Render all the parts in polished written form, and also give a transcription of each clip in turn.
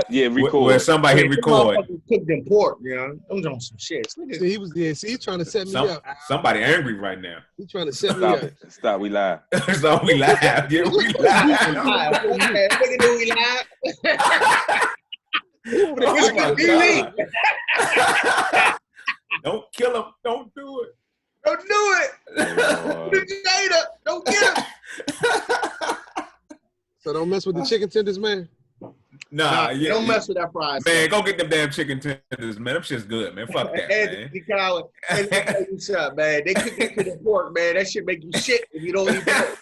Yeah, record. Where somebody hit record. Cooked in pork, you know. I'm doing some shit. See, he was there. See, he's trying to set me up. Somebody angry right now. He's trying to set me up. Stop, we live. So we live. Yeah, we live. Look at we live. Oh my God. Don't kill him. Don't do it. Don't do it. Don't get him. So don't mess with the chicken tenders, man. Nah, don't mess with that fries. Man, go get them damn chicken tenders, man. Them shit's good, man. Fuck that, man. What's up, man? They cook it to the pork, man. That shit make you shit if you don't eat that.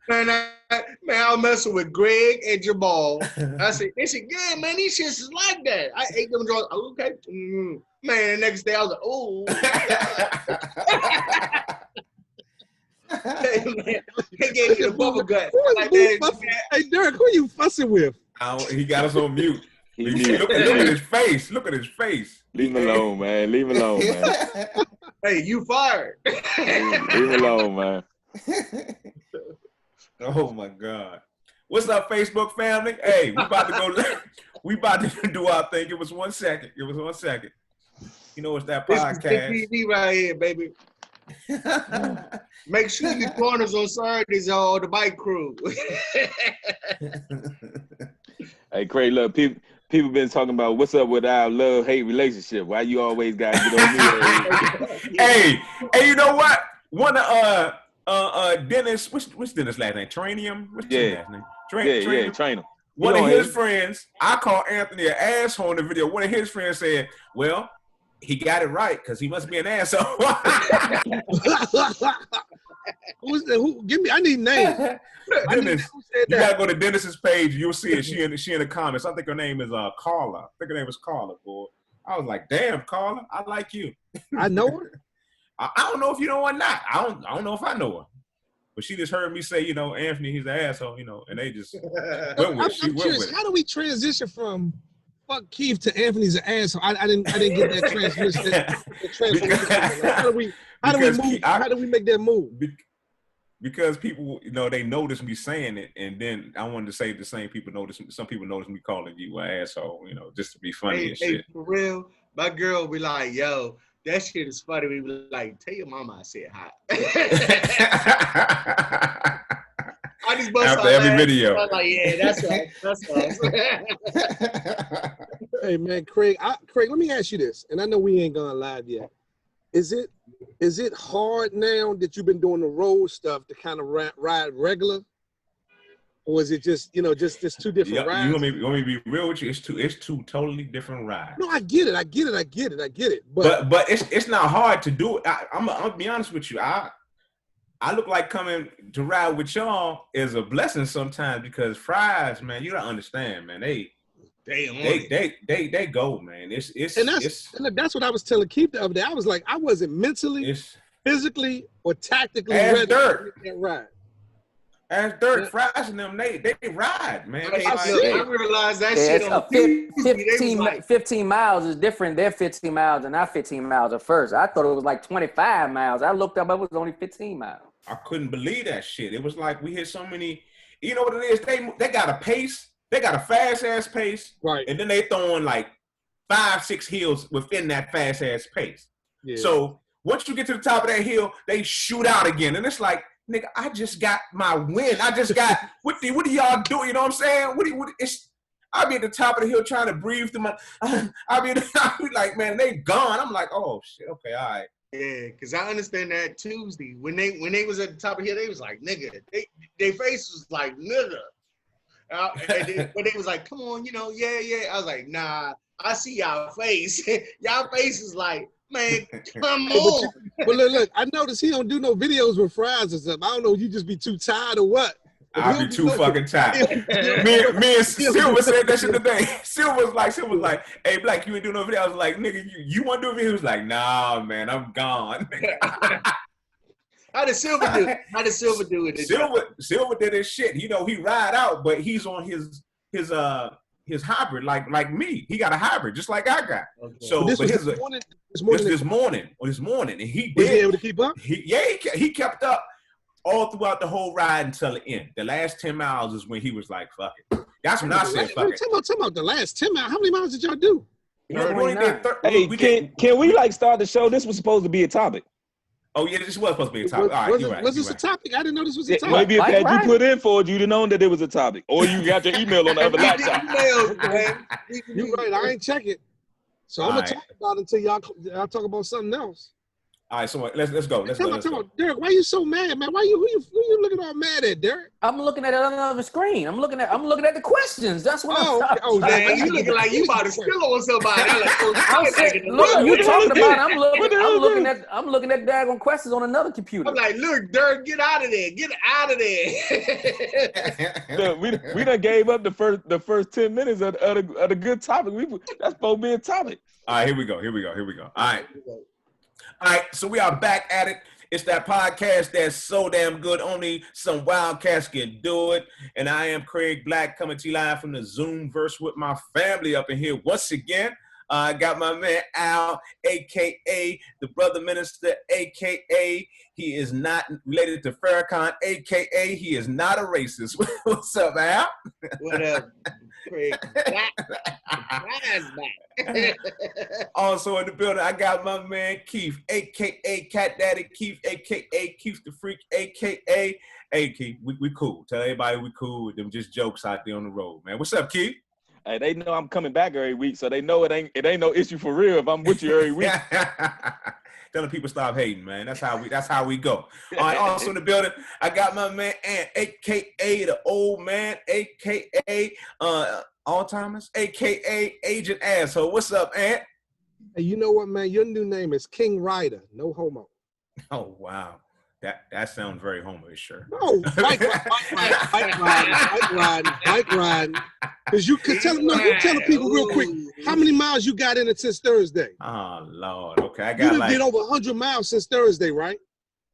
Man, I'm messing with Greg and Jamal. They said, yeah, man, these shits is like that. I ate them drugs. Okay. Man, the next day I was like, oh. Hey, man, they gave me the bubble gut. Like, hey, Derek, who you fussing with? He got us on mute. Look at his face. Look at his face. Leave him alone, man. Leave him alone, man. Hey, you fired. Leave him alone, man. Oh my God. What's up, Facebook family? Hey, we about to go. We about to do our thing. Give us 1 second. Give us 1 second. You know it's that podcast. This is TV right here, baby. Make sure your corners on Saturdays on the bike crew. Hey, Craig, look, people been talking about what's up with our love-hate relationship. Why you always gotta get on me? Hey, you know what? One of Dennis, what's Dennis' last name? Tranium? What's his last name? Trainer. One of his friends, I call Anthony an asshole in the video. One of his friends said, well, he got it right because he must be an asshole. Who? Give me. I need names. Dennis, you gotta go to Dennis's page. You'll see it. She in the comments. I think her name is Carla. I think her name is Carla. Boy, I was like, damn, Carla, I like you. I know her. I don't know if you know her or not. I don't know if I know her. But she just heard me say, you know, Anthony, he's an asshole, you know, and they just went with it. I'm curious, how do we transition from fuck Keith to Anthony's an asshole? I didn't get that transmission. How do we make that move? Because people, you know, they notice me saying it, and then I wanted to say the same people notice. Some people notice me calling you an asshole, you know, just to be funny and shit. For real, my girl be like, yo, that shit is funny. We be like, tell your mama I said hi. After every video. I'm like, yeah, that's right. That's right. Hey man, Craig, let me ask you this, and I know we ain't gone live yet. Is it hard now that you've been doing the road stuff to kind of ride regular, or is it just just two different rides? You want me to be real with you? It's two totally different rides. No, I get it. But it's not hard to do it. I'm gonna be honest with you. I look like coming to ride with y'all is a blessing sometimes because fries, man, you don't understand, man. They go, man. That's what I was telling Keith the other day. I was like, I wasn't mentally, physically, or tactically ready to get that ride. As dirt, fries and them, they ride, man. I realized that shit on 15 miles is different. Their 15 miles and our 15 miles at first. I thought it was like 25 miles. I looked up, it was only 15 miles. I couldn't believe that shit. It was like we hit so many, you know what it is? They got a pace. They got a fast-ass pace. Right. And then they throwing like 5-6 hills within that fast-ass pace. Yeah. So once you get to the top of that hill, they shoot out again. And it's like, nigga, I just got my win. I just got, what do y'all do? You know what I'm saying? I'll be at the top of the hill trying to breathe through my, I'll be like, man, they gone. I'm like, oh, shit, okay, all right. Yeah, because I understand that Tuesday. When they was at the top of the hill, they was like, nigga. Their face was like, nigga. But they was like, come on, yeah. I was like, nah, I see y'all face. Y'all face is like, man, come on. But look, I noticed he don't do no videos with fries or something. I don't know, you just be too tired or what. I'll be too fucking tired. me and Silver said that shit today. Silver was like, hey, Black, you ain't doing no video. I was like, nigga, you want to do a video? He was like, nah, man, I'm gone. How did Silver do it? Silver did his shit. You know, he ride out, but he's on his hybrid like me. He got a hybrid just like I got. Okay. So this morning, and he did. Was he able to keep up? He kept up. all throughout the whole ride until the end. The last 10 miles is when he was like, fuck it. That's when I said, fuck it. Tell about the last 10 miles. How many miles did y'all do? Hey, can we like start the show? This was supposed to be a topic. Oh yeah, this was supposed to be a topic. All right, you're right. Was this a topic? I didn't know this was a topic. Maybe if had you put in for it, you'd have known that it was a topic, or you got your email on the other laptop. You're right. I ain't check it, so I'm gonna talk about it until y'all talk about something else. All right, so let's go. Tell me, Derek, why you so mad, man? Who you looking all mad at, Derek? I'm looking at it on another screen. I'm looking at the questions. That's what I'm man, you looking like you about to spill on somebody. Look, you talking about it. I'm looking at daggone questions on another computer. I'm like, look, Derek, get out of there. Get out of there. Look, we done gave up the first 10 minutes of the good topic. That's supposed to be a topic. All right, here we go. All right, so we are back at it. It's that podcast that's so damn good. Only some wildcats can do it. And I am Craig Black coming to you live from the Zoomverse with my family up in here once again. I got my man Al, a.k.a. the brother minister, a.k.a. he is not related to Farrakhan, a.k.a. he is not a racist. What's up, Al? What up, Craig Black? Also in the building, I got my man Keith, a.k.a. Cat Daddy Keith, a.k.a. Keith the Freak, a.k.a. Hey, Keith, we cool. Tell everybody we cool with them just jokes out there on the road, man. What's up, Keith? Hey, they know I'm coming back every week, so they know it ain't no issue for real if I'm with you every week. Telling people stop hating, man. That's how we go. All right, also in the building, I got my man Ant, a.k.a. the old man, a.k.a. Alzheimer's, a.k.a. Agent Asshole. What's up, Ant? Hey, you know what, man? Your new name is King Ryder. No homo. Oh, wow. That sounds very homo-ish, sure. No, bike riding. Because you can tell them, you telling people real quick how many miles you got in it since Thursday. Oh, Lord. Okay, You did over 100 miles since Thursday, right?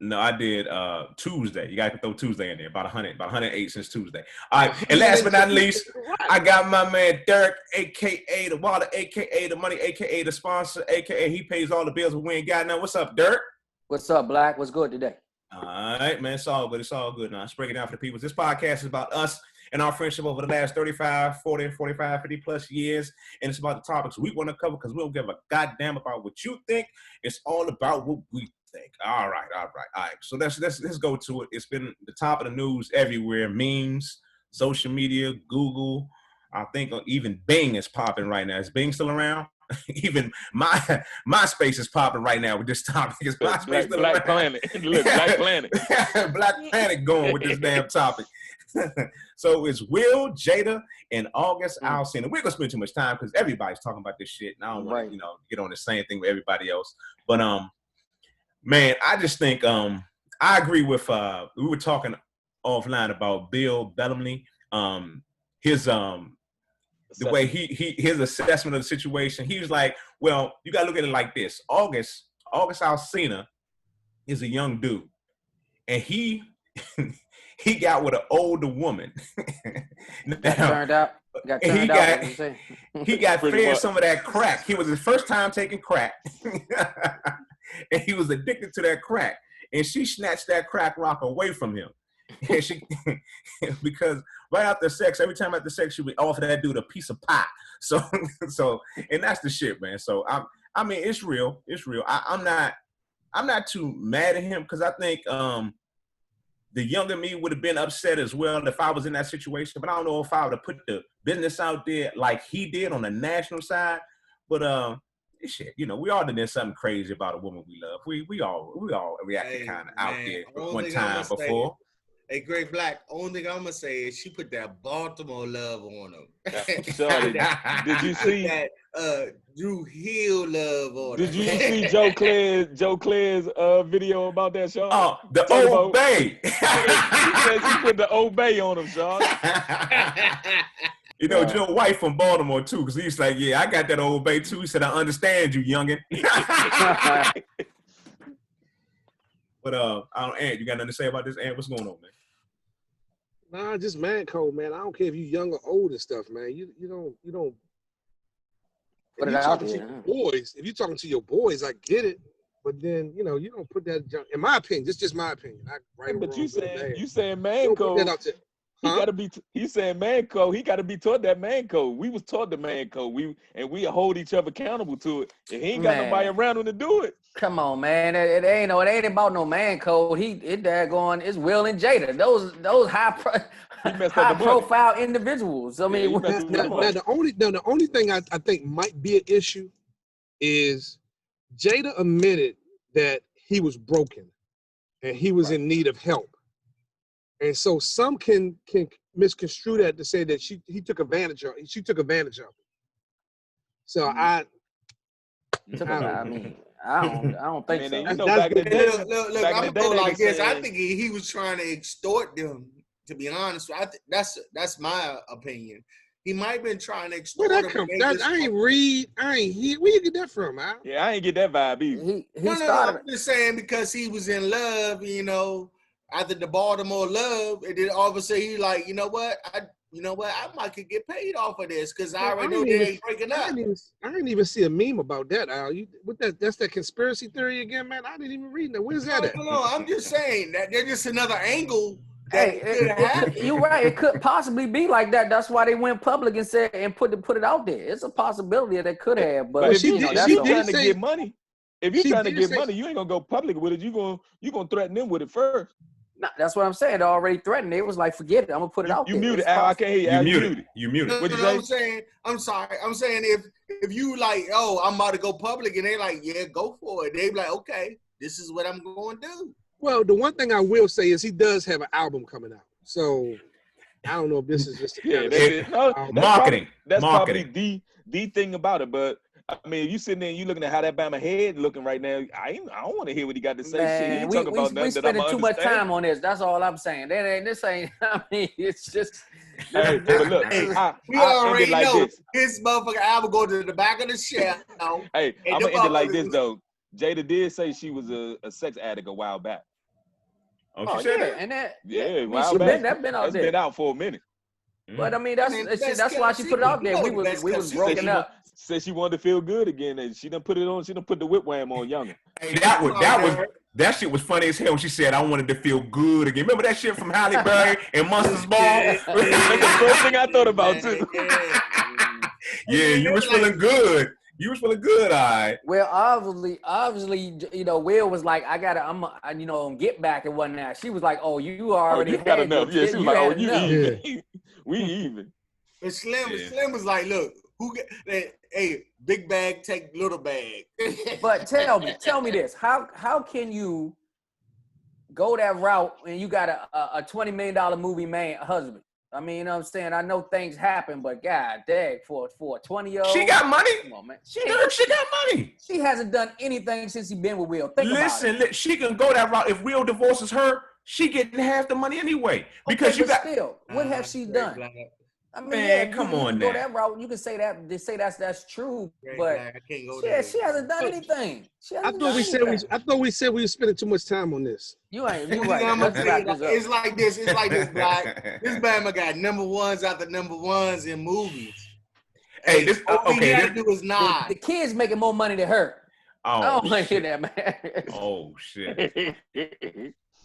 No, I did Tuesday. You got to throw Tuesday in there. About 108 since Tuesday. All right, and last but not least, I got my man Derek, a.k.a. the Water, a.k.a. the Money, a.k.a. the sponsor, a.k.a. he pays all the bills, but we ain't got none. What's up, Derek? What's up, Black? What's good today? All right, man. It's all good. Now, let's break it down for the people. This podcast is about us and our friendship over the last 35, 40, 45, 50 plus years. And it's about the topics we want to cover because we don't give a goddamn about what you think. It's all about what we think. All right. So let's go to it. It's been the top of the news everywhere. Memes, social media, Google. I think even Bing is popping right now. Is Bing still around? Even MySpace is popping right now with this topic. Is MySpace Black Planet. Look, Black Planet. Black Planet going with this damn topic. So it's Will, Jada, and August Alsina. We're gonna spend too much time because everybody's talking about this shit, and I don't want to, get on the same thing with everybody else. But man, I just think I agree with we were talking offline about Bill Bellamy, his the way his assessment of the situation. He was like, well, you got to look at it like this. August Alsina is a young dude, and he got with an older woman. He got fed some of that crack. He was his first time taking crack, and he was addicted to that crack. And she snatched that crack rock away from him. And she, because right after sex, every time after sex, she would offer that dude a piece of pie. So, and that's the shit, man. So I mean, it's real. It's real. I'm not too mad at him because I think the younger me would have been upset as well if I was in that situation. But I don't know if I would have put the business out there like he did on the national side. But shit, we all did something crazy about a woman we love. We all reacted kind of out there one time before. Hey, Great Black, only thing I'm going to say is she put that Baltimore love on him. Sorry, did you see that Drew Hill love on him? Did you see Joe Claire's video about that, Sean? Oh, the Old Bay. He said she put the Old Bay on him, Sean. Joe White from Baltimore, too, because he's like, yeah, I got that Old Bay, too. He said, I understand you, youngin'. But, Ant, you got nothing to say about this? Ant, what's going on, man? Nah, just man code, man. I don't care if you young or old and stuff, man. You don't. If you're talking to your boys, I get it. But then, you know, you don't put that junk. In my opinion, it's just my opinion. I right or But wrong, you good or saying bad. you saying You man don't put that code. out there. He Huh? gotta be. He's saying man code. He gotta be taught that man code. We was taught the man code. We hold each other accountable to it. And he ain't got nobody Man. around him to do it. Come on, man. It ain't about no man code. It's Will and Jada. Those He messed up high the money. profile individuals. I Yeah, mean, he messed up Now, the now money. the only thing I think might be an issue is Jada admitted that he was broken and he was in need of help. And so some can misconstrue that to say that she took advantage of him. So I don't think Man, so. you know, That's- back in the day, Look, back in I'm the day, gonna go they like was this. I saying- think he was trying to extort them. To be honest, I think that's my opinion. He might have been trying to extort where that them. come? I ain't hear. Where you get that from, Al? Yeah, I ain't get that vibe either. He No, started. I'm just saying because he was in love, you know, after the Baltimore love, and then all of a sudden he like, you know what, I might could get paid off of this because I already know they ain't breaking up. I didn't even see a meme about that, Al. That's that conspiracy theory again, man. I didn't even read that. Where's that at? No, I'm just saying that there's just another angle that could happen. You're right. It could possibly be like that. That's why they went public and said and put it out there. It's a possibility that it could have, but if you that's trying to get money, if you trying to get say- money, you ain't gonna go public with it. You gonna threaten them with it first. Nah, that's what I'm saying. They already threatened. It was like, forget it. I'm gonna put it out You there. muted. It's Al, I possible. can't hear you. Al, you muted. You muted. No, What'd you say? I'm sorry. I'm saying if you like, oh, I'm about to go public, and they like, yeah, go for it. They be like, okay, this is what I'm going to do. Well, the one thing I will say is he does have an album coming out. So I don't know if this is just Yeah, that's it. No, Marketing. That's Marketing. probably the thing about it. But I mean, if you sitting there and you looking at how that Bama head looking right now, I don't want to hear what he got to say. Shit, he Man, ain't we talking about nothing that I'm spending too much understand. time on this. That's all I'm saying. This ain't. I mean, it's just. Hey, but look, We I already ended like know this. his motherfucking album go to the back of the shelf. Hey, And I'm the gonna end it like motherfuckers this was- though. Jada did say she was a sex addict a while back. Oh, She said yeah, that? and that. Yeah, I mean, while she back. been out That's there. been out for a minute. But I mean, I mean, that's why she put it out there. We was broken up. Said she wanted to feel good again, and she done put it on. She done put the whip wham on Younger. Hey, that shit was funny as hell when she said I wanted to feel good again. Remember that shit from Halle Berry and Monsters Ball? That's the first thing I thought about too. Yeah, you was feeling good. You was feeling good, all right. Well, obviously, you know, Will was like, I'm get back and whatnot. She was like, oh, you already you got enough. Yeah, she was like, oh, you enough. even. We even. But Slim was like, look, hey, big bag, take little bag. But tell me this: how can you go that route when you got a $20 million movie husband? I mean, you know what I'm saying? I know things happen, but god dang, for a 20-year-old. She got money. Come on, man. She got money. She hasn't done anything since he been with Will. Think about it. She can go that route. If Will divorces her, she getting half the money anyway. Because okay, you got still, what have she done? I mean, Man, yeah, come you on can go now. that route. You can say that. They say that's true, but I can't go yeah, there. she hasn't done anything. I thought we said we were spending too much time on this. You right. I'm Let's gonna wrap tell this you, up. it's like this, Black. This Bama got number ones after number ones in movies. Hey, this all we okay. gotta do is not. The kid's making more money than her. I Oh, don't want to hear shit. that, man. Oh shit.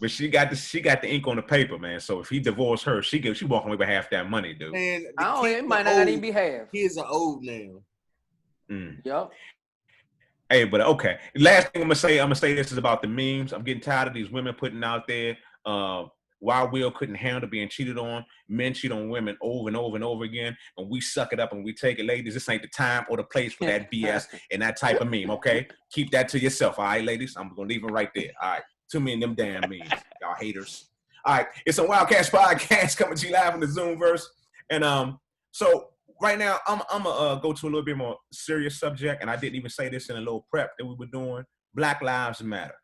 But she got the ink on the paper, man. So if he divorced her, she walking away with half that money, dude. Man, It might not even be half. Kids are old now. Yup. Hey, but okay. Last thing I'm gonna say this is about the memes. I'm getting tired of these women putting out there. Why Will couldn't handle being cheated on. Men cheat on women over and over and over again, and we suck it up and we take it, ladies. This ain't the time or the place for that BS and that type of meme. Okay, keep that to yourself. All right, ladies. I'm gonna leave it right there. All right. Too many of them damn memes, y'all haters. All right, it's a Wildcats podcast coming to you live in the Zoomverse, and so right now I'm gonna go to a little bit more serious subject, and I didn't even say this in a little prep that we were doing. Black Lives Matter.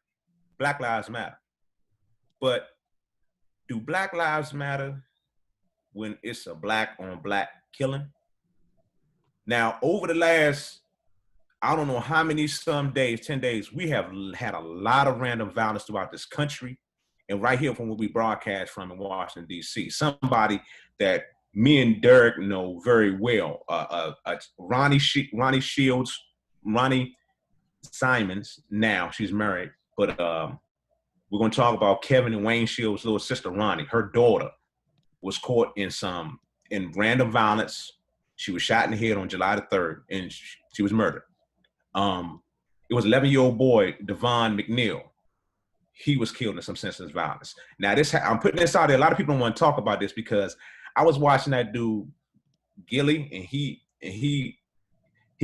Black Lives Matter. But do Black Lives Matter when it's a black on black killing? Now, over the last, I don't know how many 10 days, we have had a lot of random violence throughout this country. And right here from where we broadcast from in Washington, D.C., somebody that me and Derek know very well, Ronnie Shields, Ronnie Simons now. She's married. But we're going to talk about Kevin and Wayne Shields' little sister, Ronnie. Her daughter was caught in random violence. She was shot in the head on July the 3rd, and she was murdered. It was 11-year-old boy, Devon McNeil. He was killed in some senseless violence. Now, I'm putting this out there. A lot of people don't want to talk about this because I was watching that dude, Gilly, and he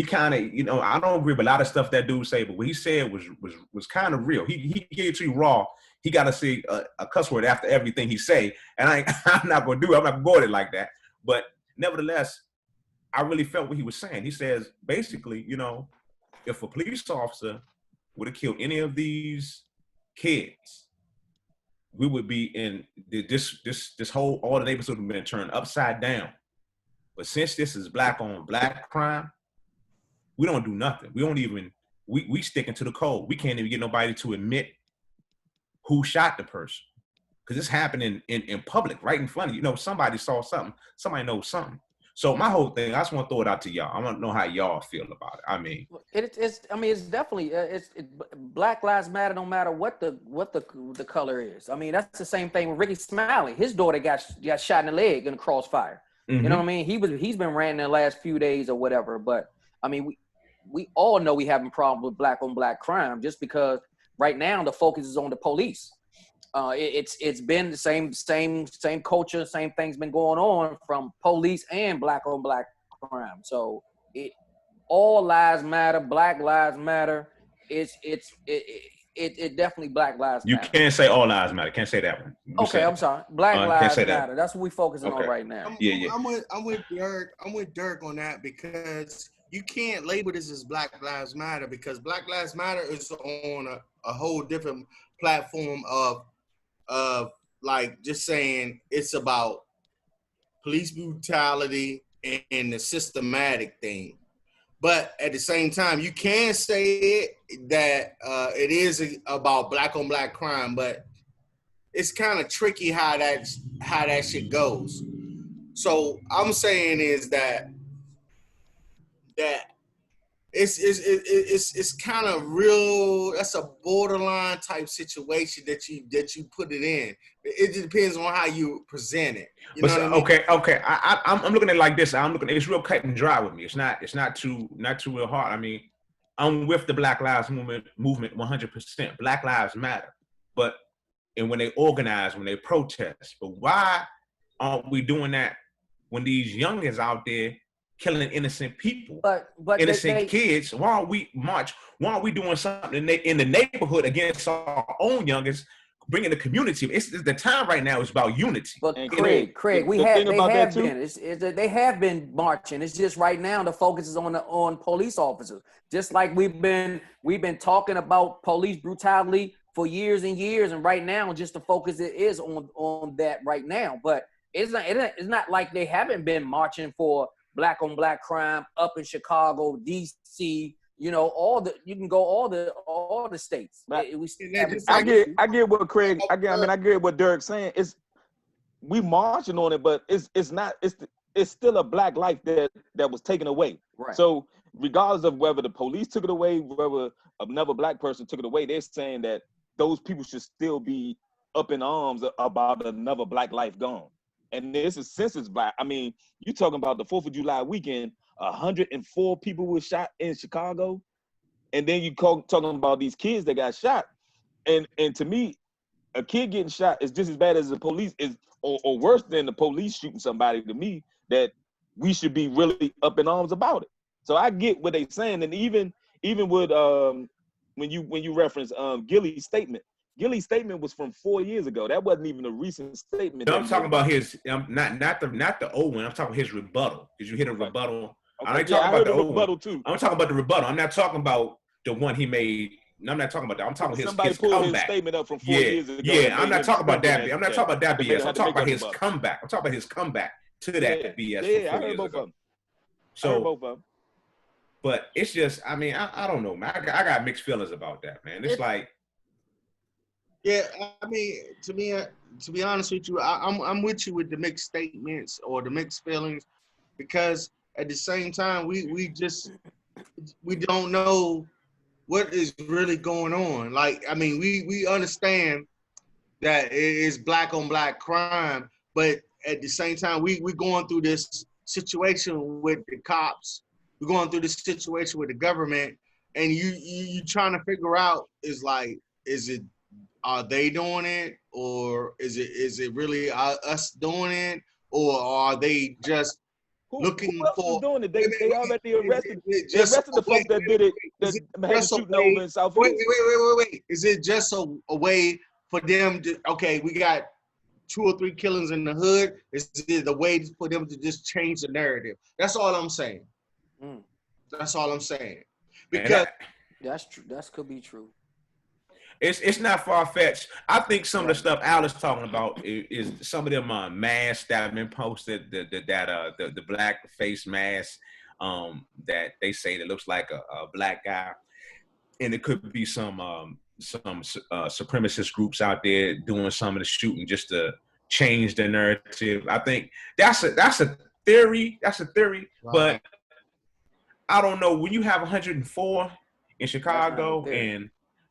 kind of, you know, I don't agree with a lot of stuff that dude say, but what he said was kind of real. He gave it to you raw. He got to say a cuss word after everything he say, and I'm not going to do it. I'm not going to go at it like that. But nevertheless, I really felt what he was saying. He says, basically, you know, if a police officer would have killed any of these kids, we would be in this whole, all the neighborhoods would have been turned upside down. But since this is black on black crime, we don't do nothing. We don't even, we sticking to the code. We can't even get nobody to admit who shot the person. Because it's happening in public, right in front of you. You know, somebody saw something, somebody knows something. So my whole thing, I just want to throw it out to y'all. I want to know how y'all feel about it. I mean, it's definitely Black Lives Matter, no matter what the color is. I mean, that's the same thing with Ricky Smiley. His daughter got shot in the leg in a crossfire. Mm-hmm. You know what I mean? He's been ranting the last few days or whatever. But I mean, we all know we having problems with black on black crime just because right now the focus is on the police. It's been the same culture, same things been going on from police and black on black crime. So all lives matter, Black Lives Matter. It definitely Black Lives Matter. You can't say all lives matter. Can't say that one. I'm sorry. Black Lives Matter. That's what we're focusing on right now. I'm with Dirk on that because you can't label this as Black Lives Matter because Black Lives Matter is on a whole different platform of like just saying it's about police brutality and the systematic thing. But at the same time, you can say that it is about black on black crime, but it's kind of tricky how that shit goes. So I'm saying is that it's kind of real. That's a borderline type situation that you put it in. It just depends on how you present it. You know what I mean? Okay. I'm looking at it like this. It's real cut and dry with me. It's not too real hard. I mean, I'm with the Black Lives movement 100%. Black Lives Matter, and when they organize, when they protest, but why aren't we doing that when these youngins out there killing innocent people, but innocent kids? Why aren't we march? Why aren't we doing something in the neighborhood against our own youngest, bringing the community? It's the time right now is about unity. But Craig, they have been marching. It's just right now the focus is on police officers. Just like we've been talking about police brutality for years and years, and right now just the focus is on that right now. But it's not like they haven't been marching for black on black crime up in Chicago, DC, you know, you can go all the states. I get what Craig. I get what Derek's saying. We marching on it, but it's still a black life that was taken away. Right. So regardless of whether the police took it away, whether another black person took it away, they're saying that those people should still be up in arms about another black life gone. And this is since it's black. I mean, you talking about the 4th of July weekend, 104 people were shot in Chicago. And then you talking about these kids that got shot. And to me, a kid getting shot is just as bad as the police or worse than the police shooting somebody. To me, that we should be really up in arms about it. So I get what they're saying. And even with when you reference Gilly's statement. Gilly's statement was from 4 years ago. That wasn't even a recent statement. No, I'm talking about his not the old one. I'm talking about his rebuttal. Did you hear the rebuttal? Okay. I ain't talking about the old rebuttal one. Too. I'm talking about the rebuttal. I'm not talking about the one he made. I'm not talking about that. I'm talking about Somebody his pulled comeback. His statement up from 4 years ago. Yeah, I'm not talking about that. I'm not talking about that BS. I'm talking about his comeback. I'm talking about his comeback to that BS. Yeah, I heard both of them. So, but it's just, I mean, I don't know, man. I got mixed feelings about that, man. It's like. Yeah, I mean, to be honest with you, I'm with you with the mixed statements or the mixed feelings, because at the same time we don't know what is really going on. Like, I mean, we understand that it is black on black crime, but at the same time, we going through this situation with the cops. We're going through this situation with the government, and you trying to figure out is like, is it, are they doing it, or is it really us doing it, or are they just looking who else for? is doing it? They already arrested. They Just arrested the folks that did it. That is it had the just a shooting way? over in South Wait, East. wait. Is it just a way for them to? Okay, we got 2 or 3 killings in the hood. Is it a way for them to just change the narrative? That's all I'm saying. Mm. That's all I'm saying. And Because That's true. That could be true. it's not far fetched. I think some of the stuff Al is talking about is some of them masks that have been posted, the black face mask that they say that looks like a black guy, and it could be some supremacist groups out there doing some of the shooting just to change the narrative. I think that's a theory. That's a theory, but I don't know. When you have 104 in Chicago and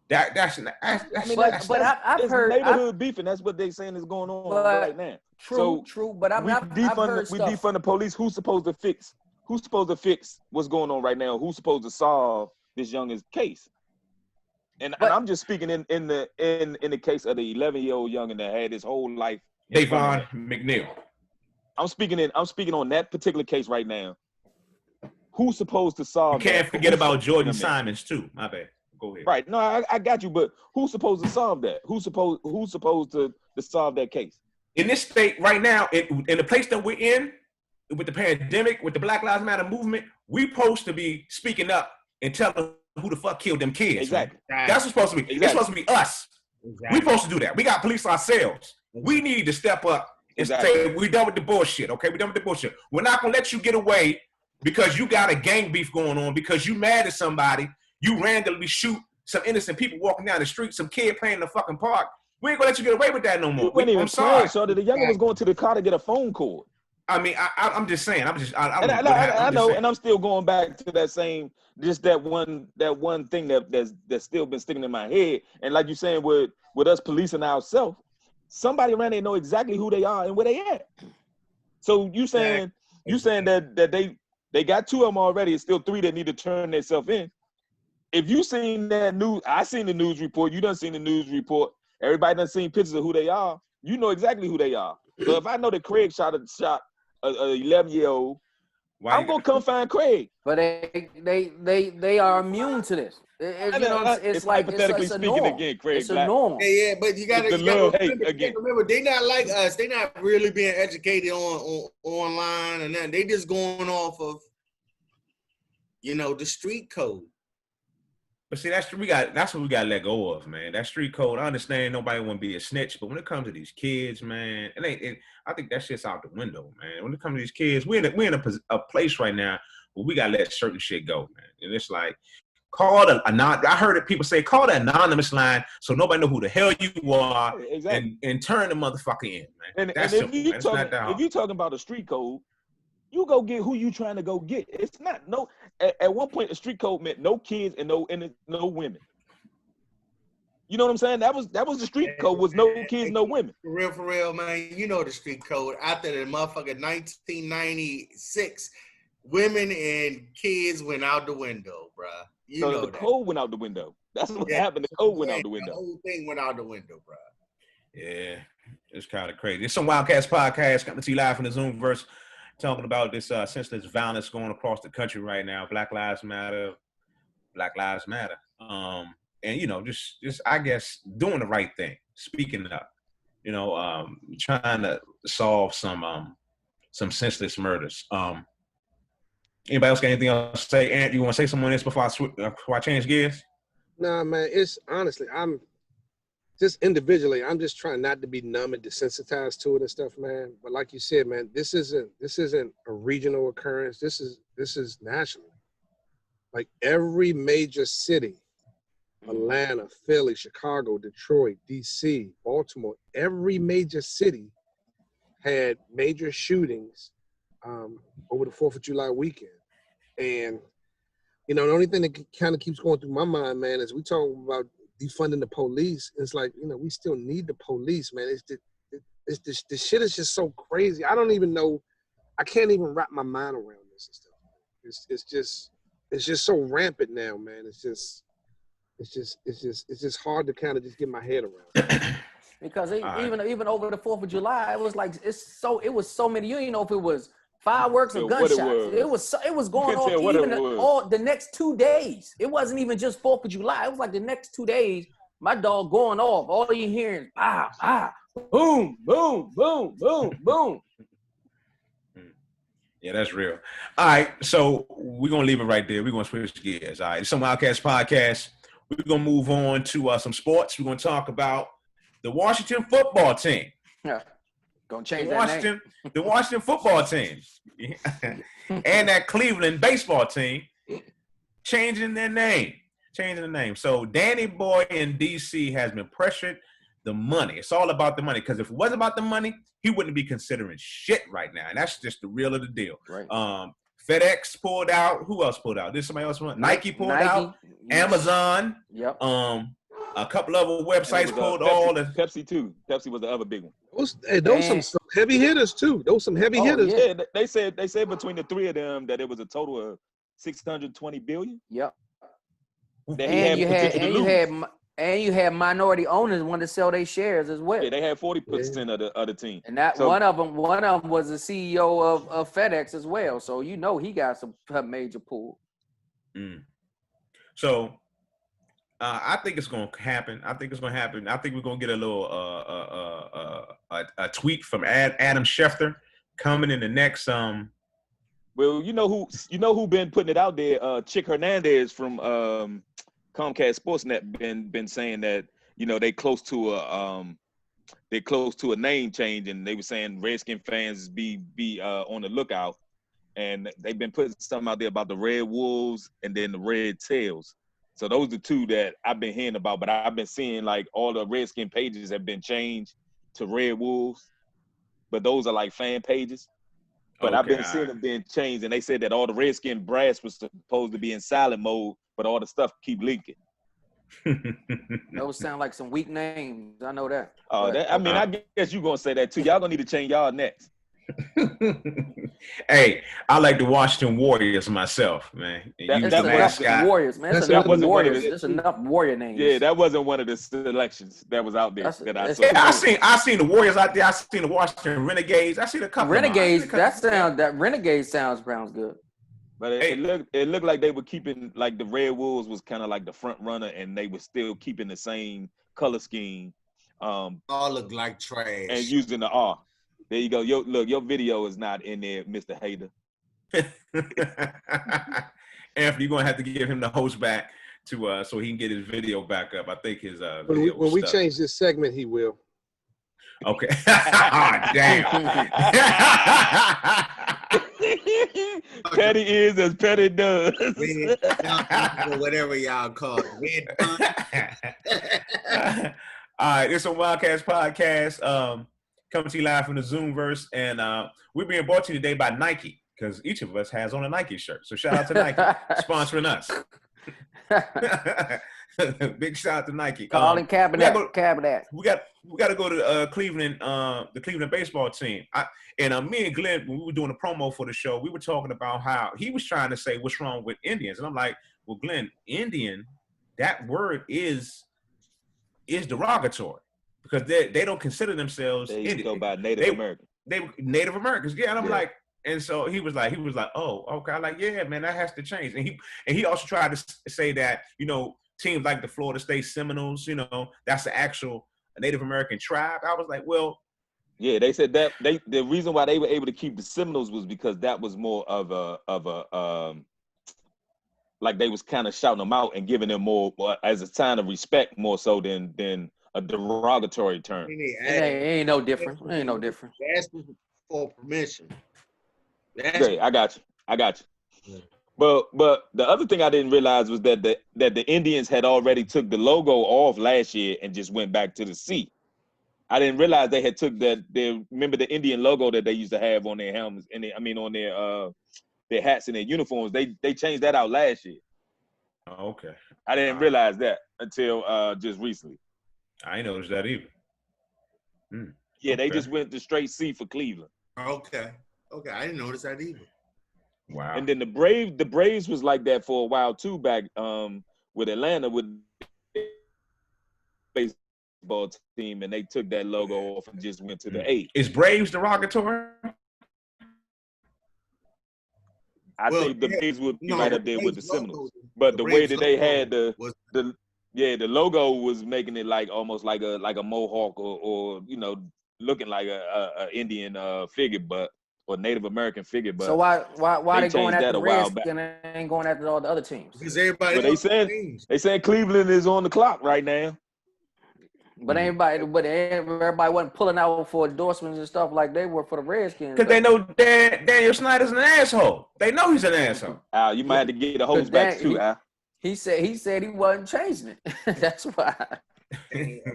that's I've heard neighborhood beefing. That's what they saying is going on right now. True. But I've heard we stuff. defund the police. Who's supposed to fix? Who's supposed to fix what's going on right now? Who's supposed to solve this youngest case? And I'm just speaking in the case of the 11-year-old youngin that had his whole life. Davon McNeil. I'm speaking on that particular case right now. Who's supposed to solve? You can't forget about Jordan Simons too. My bad. Go ahead. Right. No, I got you. But who's supposed to solve that? Who's supposed to solve that case? In this state right now, in the place that we're in, with the pandemic, with the Black Lives Matter movement, we supposed to be speaking up and telling who the fuck killed them kids. Exactly. Man. That's what's supposed to be. Exactly. It's supposed to be us. Exactly. We're supposed to do that. We got police ourselves. We need to step up and say, we're done with the bullshit, okay? We're done with the bullshit. We're not going to let you get away because you got a gang beef going on, because you mad at somebody, you randomly shoot some innocent people walking down the street, some kid playing in the fucking park. We ain't going to let you get away with that no more. I'm sorry. So the youngin was going to the car to get a phone cord. I mean, I'm just saying. I know, and I'm still going back to that same, just that one thing that's still been sticking in my head. And like you're saying, with us policing ourselves, somebody around there know exactly who they are and where they at. So you saying that they got 2 of them already. It's still 3 that need to turn themselves in. If you seen that news, I seen the news report. You done seen the news report. Everybody done seen pictures of who they are. You know exactly who they are. So if I know that Craig shot a 11-year-old, I'm gonna come find Craig. But they are immune to this. It's like hypothetically it's a speaking norm. again, Craig. It's a norm. Yeah, but you gotta remember, they not like us. They not really being educated on online and that. They just going off of, the street code. But see, that's what we got to let go of, man. That street code. I understand nobody want to be a snitch, but when it comes to these kids, man, I think that shit's out the window, man. When it comes to these kids, we're in a place right now where we got to let certain shit go, man. And it's like, I heard it, people say, call the anonymous line so nobody know who the hell you are, exactly. and turn the motherfucker in, man. That's simple, man. If you're talking about a street code, you go get who you trying to go get. It's not at one point the street code meant no kids and no women. You know what I'm saying? That was the street code, was no kids, no women. For real, man. You know the street code. After the motherfucking 1996, women and kids went out the window, bruh. So the code went out the window. That's what happened. The code went out the window. The whole thing went out the window, bruh. Yeah, it's kind of crazy. It's some Wildcats podcast coming to you live from the Zoomverse, talking about this senseless violence going across the country right now. Black Lives Matter. And just I guess doing the right thing, speaking up, trying to solve some senseless murders. Anybody else got anything else to say? Ant, you want to say something on this before I change gears? Nah, man. It's honestly, I'm just individually, I'm just trying not to be numb and desensitized to it and stuff, man. But like you said, man, this isn't a regional occurrence. This is national. Like every major city, Atlanta, Philly, Chicago, Detroit, DC, Baltimore, every major city had major shootings over the 4th of July weekend. And You know, the only thing that kind of keeps going through my mind, man, is we talking about defunding the police. It's like, you know, we still need the police, man. The shit is just so crazy. I don't even know. I can't even wrap my mind around this and stuff. It's just so rampant now, man. It's just hard to kind of just get my head around. Because even over the 4th of July, it was like it was so many. You didn't know if it was fireworks or gunshots. It was going off even all the next 2 days. It wasn't even just 4th of July. It was like the next 2 days. My dog going off. All you hearing is boom, boom, boom, boom, boom. Yeah, that's real. All right, so we're gonna leave it right there. We're gonna switch gears. All right, it's some Wildcats podcast. We're gonna move on to some sports. We're gonna talk about the Washington football team. Yeah, gonna change that name. The Washington football team, and that Cleveland baseball team changing their name. So Danny Boy in DC has been pressured. The money. It's all about the money. Because if it wasn't about the money, he wouldn't be considering shit right now. And that's just the real of the deal. Right. FedEx pulled out. Who else pulled out? Did somebody else want? Nike pulled out. Amazon. Yep. A couple other websites pulled Pepsi too. Pepsi was the other big one. Those some heavy hitters too. Those some heavy hitters. Yeah, they said between the three of them that it was a total of $620 billion. Yep. And you had minority owners want to sell their shares as well. Yeah, they had 40% of the other team. And that one of them was the CEO of FedEx as well. So you know he got some major pull. So I think it's going to happen. I think we're going to get a little a tweet from Adam Schefter coming in the next. Well, you know who been putting it out there? Chick Hernandez from Comcast Sportsnet been saying that, you know, they close to a name change, and they were saying Redskin fans be on the lookout, and they've been putting something out there about the Red Wolves and then the Red Tails. So those are the two that I've been hearing about, but I've been seeing like all the Redskin pages have been changed to Red Wolves, but those are like fan pages. But I've been seeing them being changed, and they said that all the Redskin brass was supposed to be in silent mode, but all the stuff keep leaking. Those sound like some weak names. I know that. I guess you're going to say that too. Y'all going to need to change y'all next. Hey, I like the Washington Warriors myself, man. That's Warriors, man. That's enough Warriors. There's enough Warrior names. Yeah, that wasn't one of the selections that was out there that I saw. Yeah, I seen the Warriors out there. I seen the Washington Renegades. I seen a couple. Renegades. That Renegade sounds good. But it looked like they were keeping, like the Red Wolves was kind of like the front runner, and they were still keeping the same color scheme. All look like trash. And using the R. There you go. Your video is not in there, Mr. Hater. Anthony, you're gonna have to give him the host back to so he can get his video back up. I think his video when we change this segment, he will. Okay. Oh, damn. Petty is as petty does. Whatever y'all call it. All right, it's a Wildcats podcast. Coming to you live from the Zoomverse, and we're being brought to you today by Nike, because each of us has on a Nike shirt. So shout out to Nike sponsoring us. Big shout out to Nike. Calling Cabinet. We got to go to Cleveland, the Cleveland baseball team. Me and Glenn, when we were doing a promo for the show, we were talking about how he was trying to say what's wrong with Indians, and I'm like, well, Glenn, Indian, that word is derogatory because they don't consider themselves Indian. They go by Native American. They Native Americans, yeah. And I'm like. And so he was like, oh, okay. I'm like, yeah, man, that has to change. And he also tried to say that, you know, teams like the Florida State Seminoles, you know, that's the actual Native American tribe. I was like, well, yeah, they said that the reason why they were able to keep the Seminoles was because that was more of a like they was kind of shouting them out and giving them more as a sign of respect more so than a derogatory term. It ain't no different. It ain't no different. Asking for permission. Great, I got you. Yeah. But the other thing I didn't realize was that the Indians had already took the logo off last year and just went back to the C. I didn't realize they had took that. Remember the Indian logo that they used to have on their helmets and on their hats and their uniforms. They changed that out last year. Oh, okay. I didn't realize that until just recently. I ain't noticed that either. Yeah, they Okay. just went to straight C for Cleveland. Okay. I didn't notice that either. Wow. And then the Braves was like that for a while too, back with Atlanta with baseball team, and they took that logo off and just went to the A. Is Braves derogatory? I think the Braves would be right up there with the Seminoles, but the way that they had the logo was making it like almost like a mohawk or looking like a Indian figure, or Native American figure. But so why they going after the Redskins and and ain't going after all the other teams? Because everybody. But they said Cleveland is on the clock right now. But everybody wasn't pulling out for endorsements and stuff like they were for the Redskins. Because they know Daniel Snyder's an asshole. They know he's an asshole. Al, you might have to get the hose back too, Al. He said he wasn't changing it. That's why.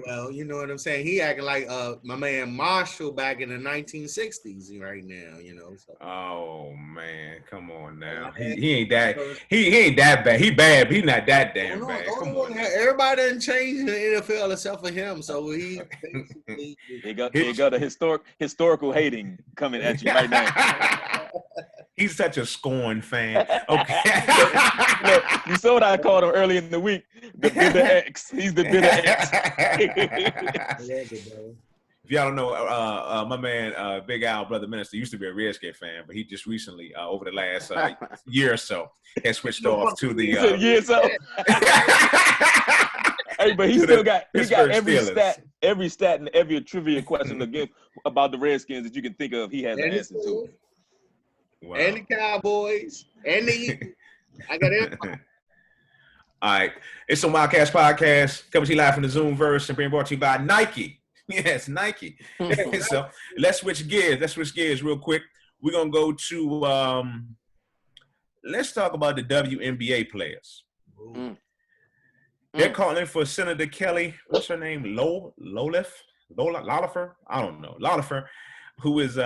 Well, you know what I'm saying. He acting like my man Marshall back in the 1960s right now. So. Oh man, come on now. He ain't that. He ain't that bad. He bad, but he not that damn bad. Come on. Everybody done changed in the NFL except for him. So he got a historical hating coming at you right now. He's such a Scorn fan. Okay. You saw what I called him earlier in the week. The bitter X. He's the bitter X. If y'all don't know, my man, Big Al, Brother Minister, used to be a Redskin fan, but he just recently, over the last year or so, has switched off to the year or so. Hey, but he got every stat and every trivia question again about the Redskins that you can think of. He has an answer to. Wow. And the Cowboys and the Eagles. I got everybody. All right, it's some Wildcats podcast coming to you live from the Zoomverse and being brought to you by Nike. Yes, Nike. So let's switch gears real quick. We're gonna go to let's talk about the WNBA players. They're calling for Senator Kelly. What's her name? Lolifer? I don't know. Lolifer, who is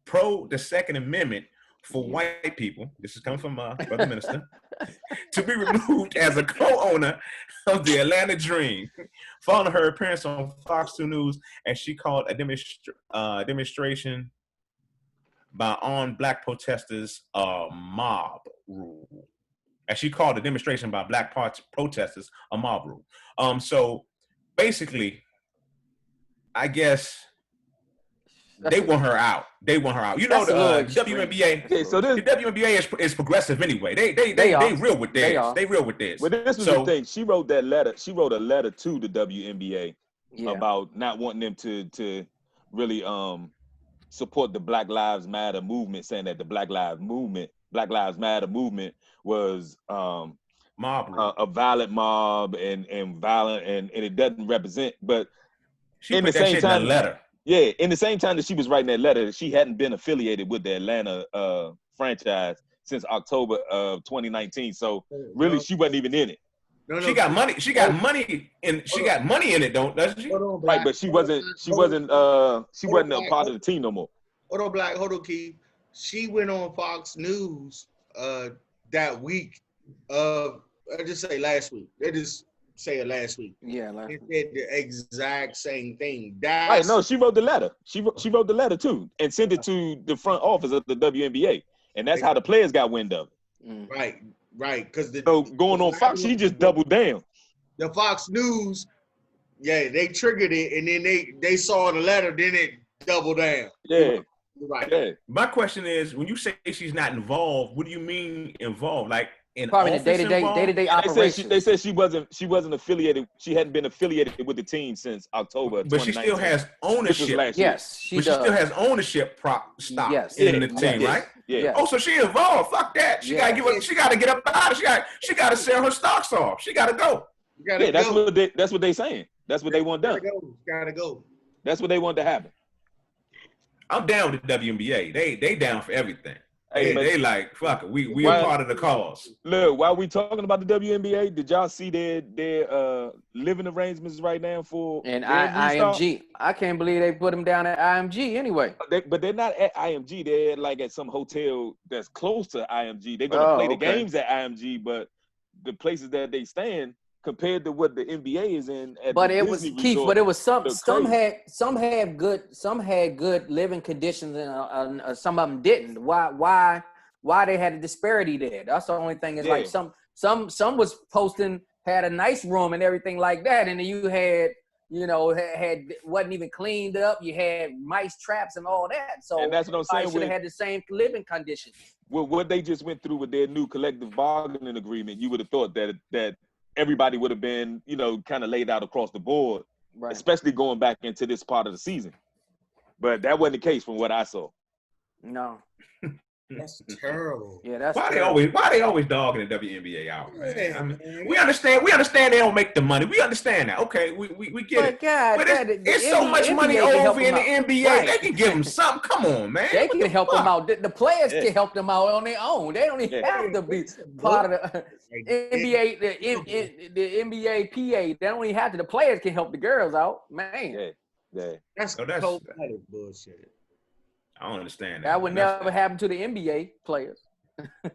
pro the Second Amendment for white people. This is coming from Brother Minister. To be removed as a co-owner of the Atlanta Dream, following her appearance on Fox 2 News, as she called a demonstration by armed black protesters a mob rule. As she called the demonstration by black protesters a mob rule. So basically, I guess they want her out. You know, the WNBA. Okay, so the WNBA is progressive anyway. They real with theirs. They real with this. Well, this was the thing. She wrote that letter. She wrote a letter to the WNBA about not wanting them to really support the Black Lives Matter movement, saying that the Black Lives Matter movement was mob, a violent mob and violent, and it doesn't represent. But she in the same time, in the letter. Yeah, in the same time that she was writing that letter, she hadn't been affiliated with the Atlanta franchise since October of 2019. So really, she wasn't even in it. She got money. She got money in it, doesn't she? Right, but she wasn't a part of the team no more. Hold on, Keith. She went on Fox News that week. I just say last week. They just say it last week. Yeah, they said the exact same thing. Right, no, she wrote the letter. She wrote the letter too and sent it to the front office of the WNBA, and that's how the players got wind of it. Right. Because going on Fox, she just doubled down. The Fox News, they triggered it, and then they saw the letter, then it doubled down. Yeah. Right. Yeah. My question is, when you say she's not involved, what do you mean involved? Like in probably the day-to-day operations. They said she wasn't affiliated. She hadn't been affiliated with the team since October. But she still has ownership. Yes, she still has ownership stock in the team, right? Yeah. Oh, so she involved. Fuck that. She gotta give up. She gotta get up out. She gotta sell her stocks off. She gotta go. That's what they saying. That's what they want done. Gotta go. That's what they want to happen. I'm down with the WNBA. They down for everything. Hey, they like, fuck it. We are part of the cause. Look, while we talking about the WNBA, did y'all see their living arrangements right now for IMG? I can't believe they put them down at IMG anyway. But they're not at IMG. They're like at some hotel that's close to IMG. They're gonna play the games at IMG, but the places that they stand compared to what the NBA is in. But it was Keith. But it was some had good living conditions, and some of them didn't. Why they had a disparity there? That's the only thing. Is like some was posting had a nice room and everything like that, and then you had had wasn't even cleaned up. You had mice traps and all that. So and that's what I'm saying. Should have had the same living conditions. Well, what they just went through with their new collective bargaining agreement, you would have thought that everybody would have been, kind of laid out across the board, right, especially going back into this part of the season. But that wasn't the case from what I saw. No. That's terrible. Yeah, that's why terrible. they always dogging the WNBA out, man. I mean, we understand they don't make the money. We understand that. Okay, we get it. God, but it's so much money over in the NBA. Right. They can give them something. Come on, man. They can help them out. The players can help them out on their own. They don't even have to be part of the NBA. The NBA PA. They don't even have to. The players can help the girls out, man. Yeah. That's cold-blooded bullshit. I don't understand that. That would never happen to the NBA players.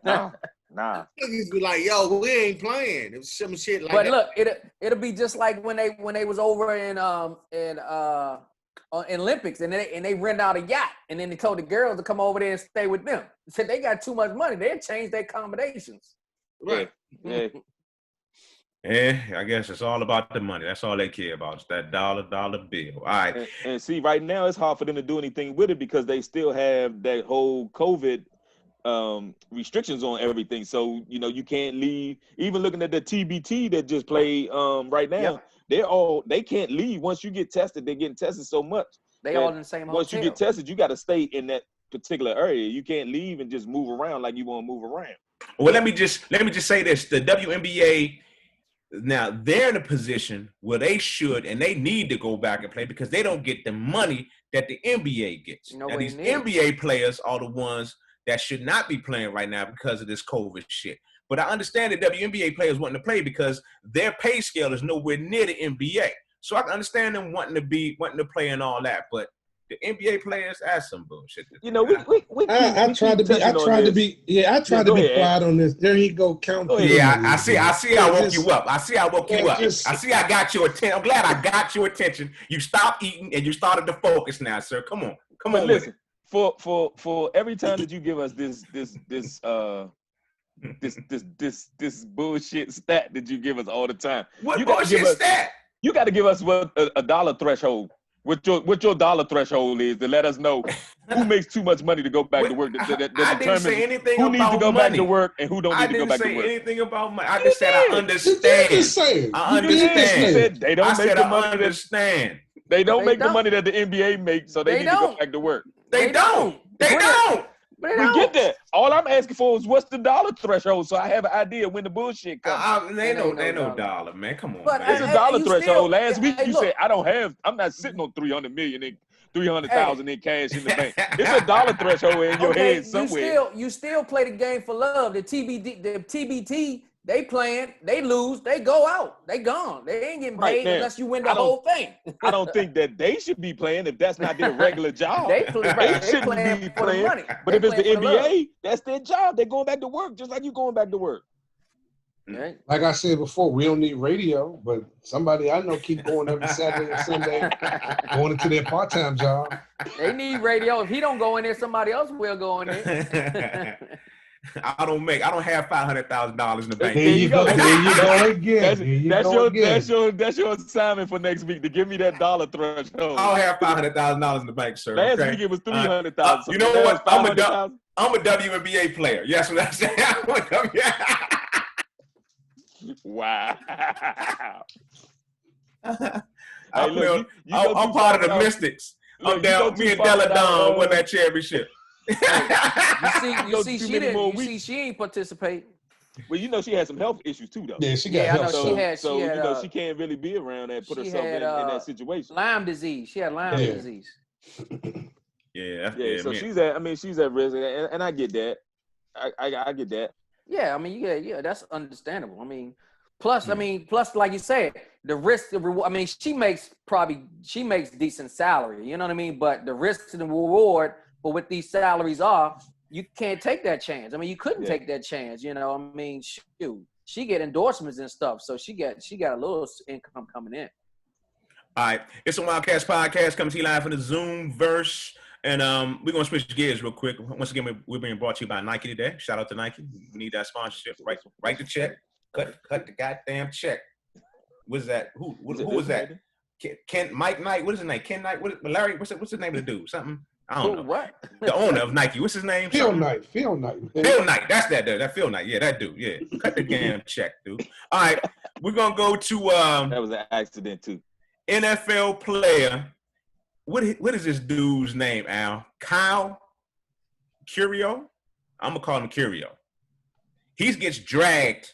Nah. Niggas be like, yo, we ain't playing. It was some shit like but that. But look, it'll be just like when they was over in Olympics and they rent out a yacht and then they told the girls to come over there and stay with them. They said they got too much money. They changed their accommodations. Right. Yeah. Yeah, I guess it's all about the money. That's all they care about. It's that dollar bill. All right. And see, right now it's hard for them to do anything with it because they still have that whole COVID restrictions on everything. So, you can't leave. Even looking at the TBT that just played right now, they can't leave. Once you get tested, they're getting tested so much. They all in the same hotel. Once you get tested, you got to stay in that particular area. You can't leave and just move around like you want to move around. Well, let me just say this. The WNBA, now they're in a position where they should and they need to go back and play because they don't get the money that the NBA gets. Now, these NBA players are the ones that should not be playing right now because of this COVID shit. But I understand that WNBA players wanting to play because their pay scale is nowhere near the NBA. So I can understand them wanting to play and all that. But the NBA players, that's some bullshit. I tried to be quiet on this. There he go, count. Yeah, I see. I woke you up. I see. I got your attention. I'm glad I got your attention. You stopped eating and you started to focus now, sir. Come on. Listen, for every time that you give us this bullshit stat that you give us all the time. What bullshit stat? You got to give us what a dollar threshold. What your dollar threshold is to let us know who makes too much money to go back to work. That didn't say anything who about needs to go money. back to work and who don't need to go back to work. I didn't say anything about money. I just said I understand. I understand. Said they don't make the money. Understand. They don't make the money that the NBA makes, so they need to go back to work. They don't. We get that. All I'm asking for is what's the dollar threshold, so I have an idea when the bullshit comes. They no dollar, man. Come on, man. It's a dollar threshold. Last week you said I'm not sitting on 300 million and 300,000 in cash in the bank. It's a dollar threshold in your head somewhere. You still play the game for love. The TBT. They playing, they lose, they go out, they gone. They ain't getting paid unless you win the whole thing. I don't think that they should be playing if that's not their regular job. They shouldn't be playing. But if it's the NBA, that's their job. They're going back to work just like you going back to work. Right. Like I said before, we don't need radio, but somebody I know keep going every Saturday and Sunday, going into their part-time job. They need radio. If he don't go in there, somebody else will go in there. I don't have $500,000 in the bank. There you go again. That's your assignment for next week to give me that dollar threshold. I don't have $500,000 in the bank, sir. Last week it was 300,000. You know what? I'm a WNBA player. Yes, what I'm saying. Wow. I'm part of the Mystics. I'm down. Me and Della Don won that championship. You see, she ain't participate. Well, she had some health issues too, though. Yeah, she got health. She can't really be around that. Put herself in that situation. Lyme disease. She had Lyme disease. Yeah. So she's at risk, and I get that. I get that. Yeah, that's understandable. Plus, like you said, the risk, the reward. She makes decent salary. You know what I mean? But the risk and the reward. But what these salaries are, you can't take that chance. You couldn't take that chance. Shoot. she get endorsements and stuff. So she got a little income coming in. All right, it's a Wildcats podcast coming to you live from the Zoom verse, and we're gonna switch gears real quick. Once again, we're being brought to you by Nike today. Shout out to Nike. We need that sponsorship. Write the check. Cut the goddamn check. What's that? Who was that? Mike Knight. What is his name? Ken Knight. Larry? What's the name of the dude? Something. I don't know. What? The owner of Nike. What's his name? Phil Knight. Phil Knight. That's that dude. That Phil Knight. Yeah, that dude. Yeah. Cut the damn check, dude. All right, we're gonna go to that was an accident too. NFL player. What is this dude's name, Al? Kyle Curio? I'm going to call him Curio. He gets dragged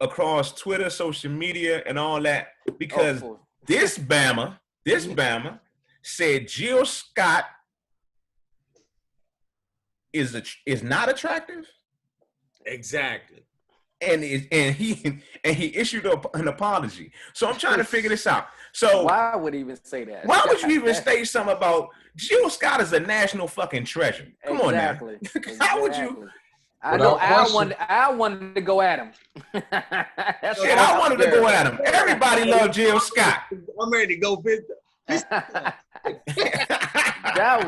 across Twitter, social media, and all that because this Bama said Jill Scott is not attractive. Exactly. And he issued an apology. So I'm trying to figure this out. So why would he even say that? Why would you even say something about Jill Scott is a national fucking treasure? Come on now. How would you? I know I wanted to go at him. I wanted to go at him. Everybody loved Jill Scott. I'm ready to go visit. That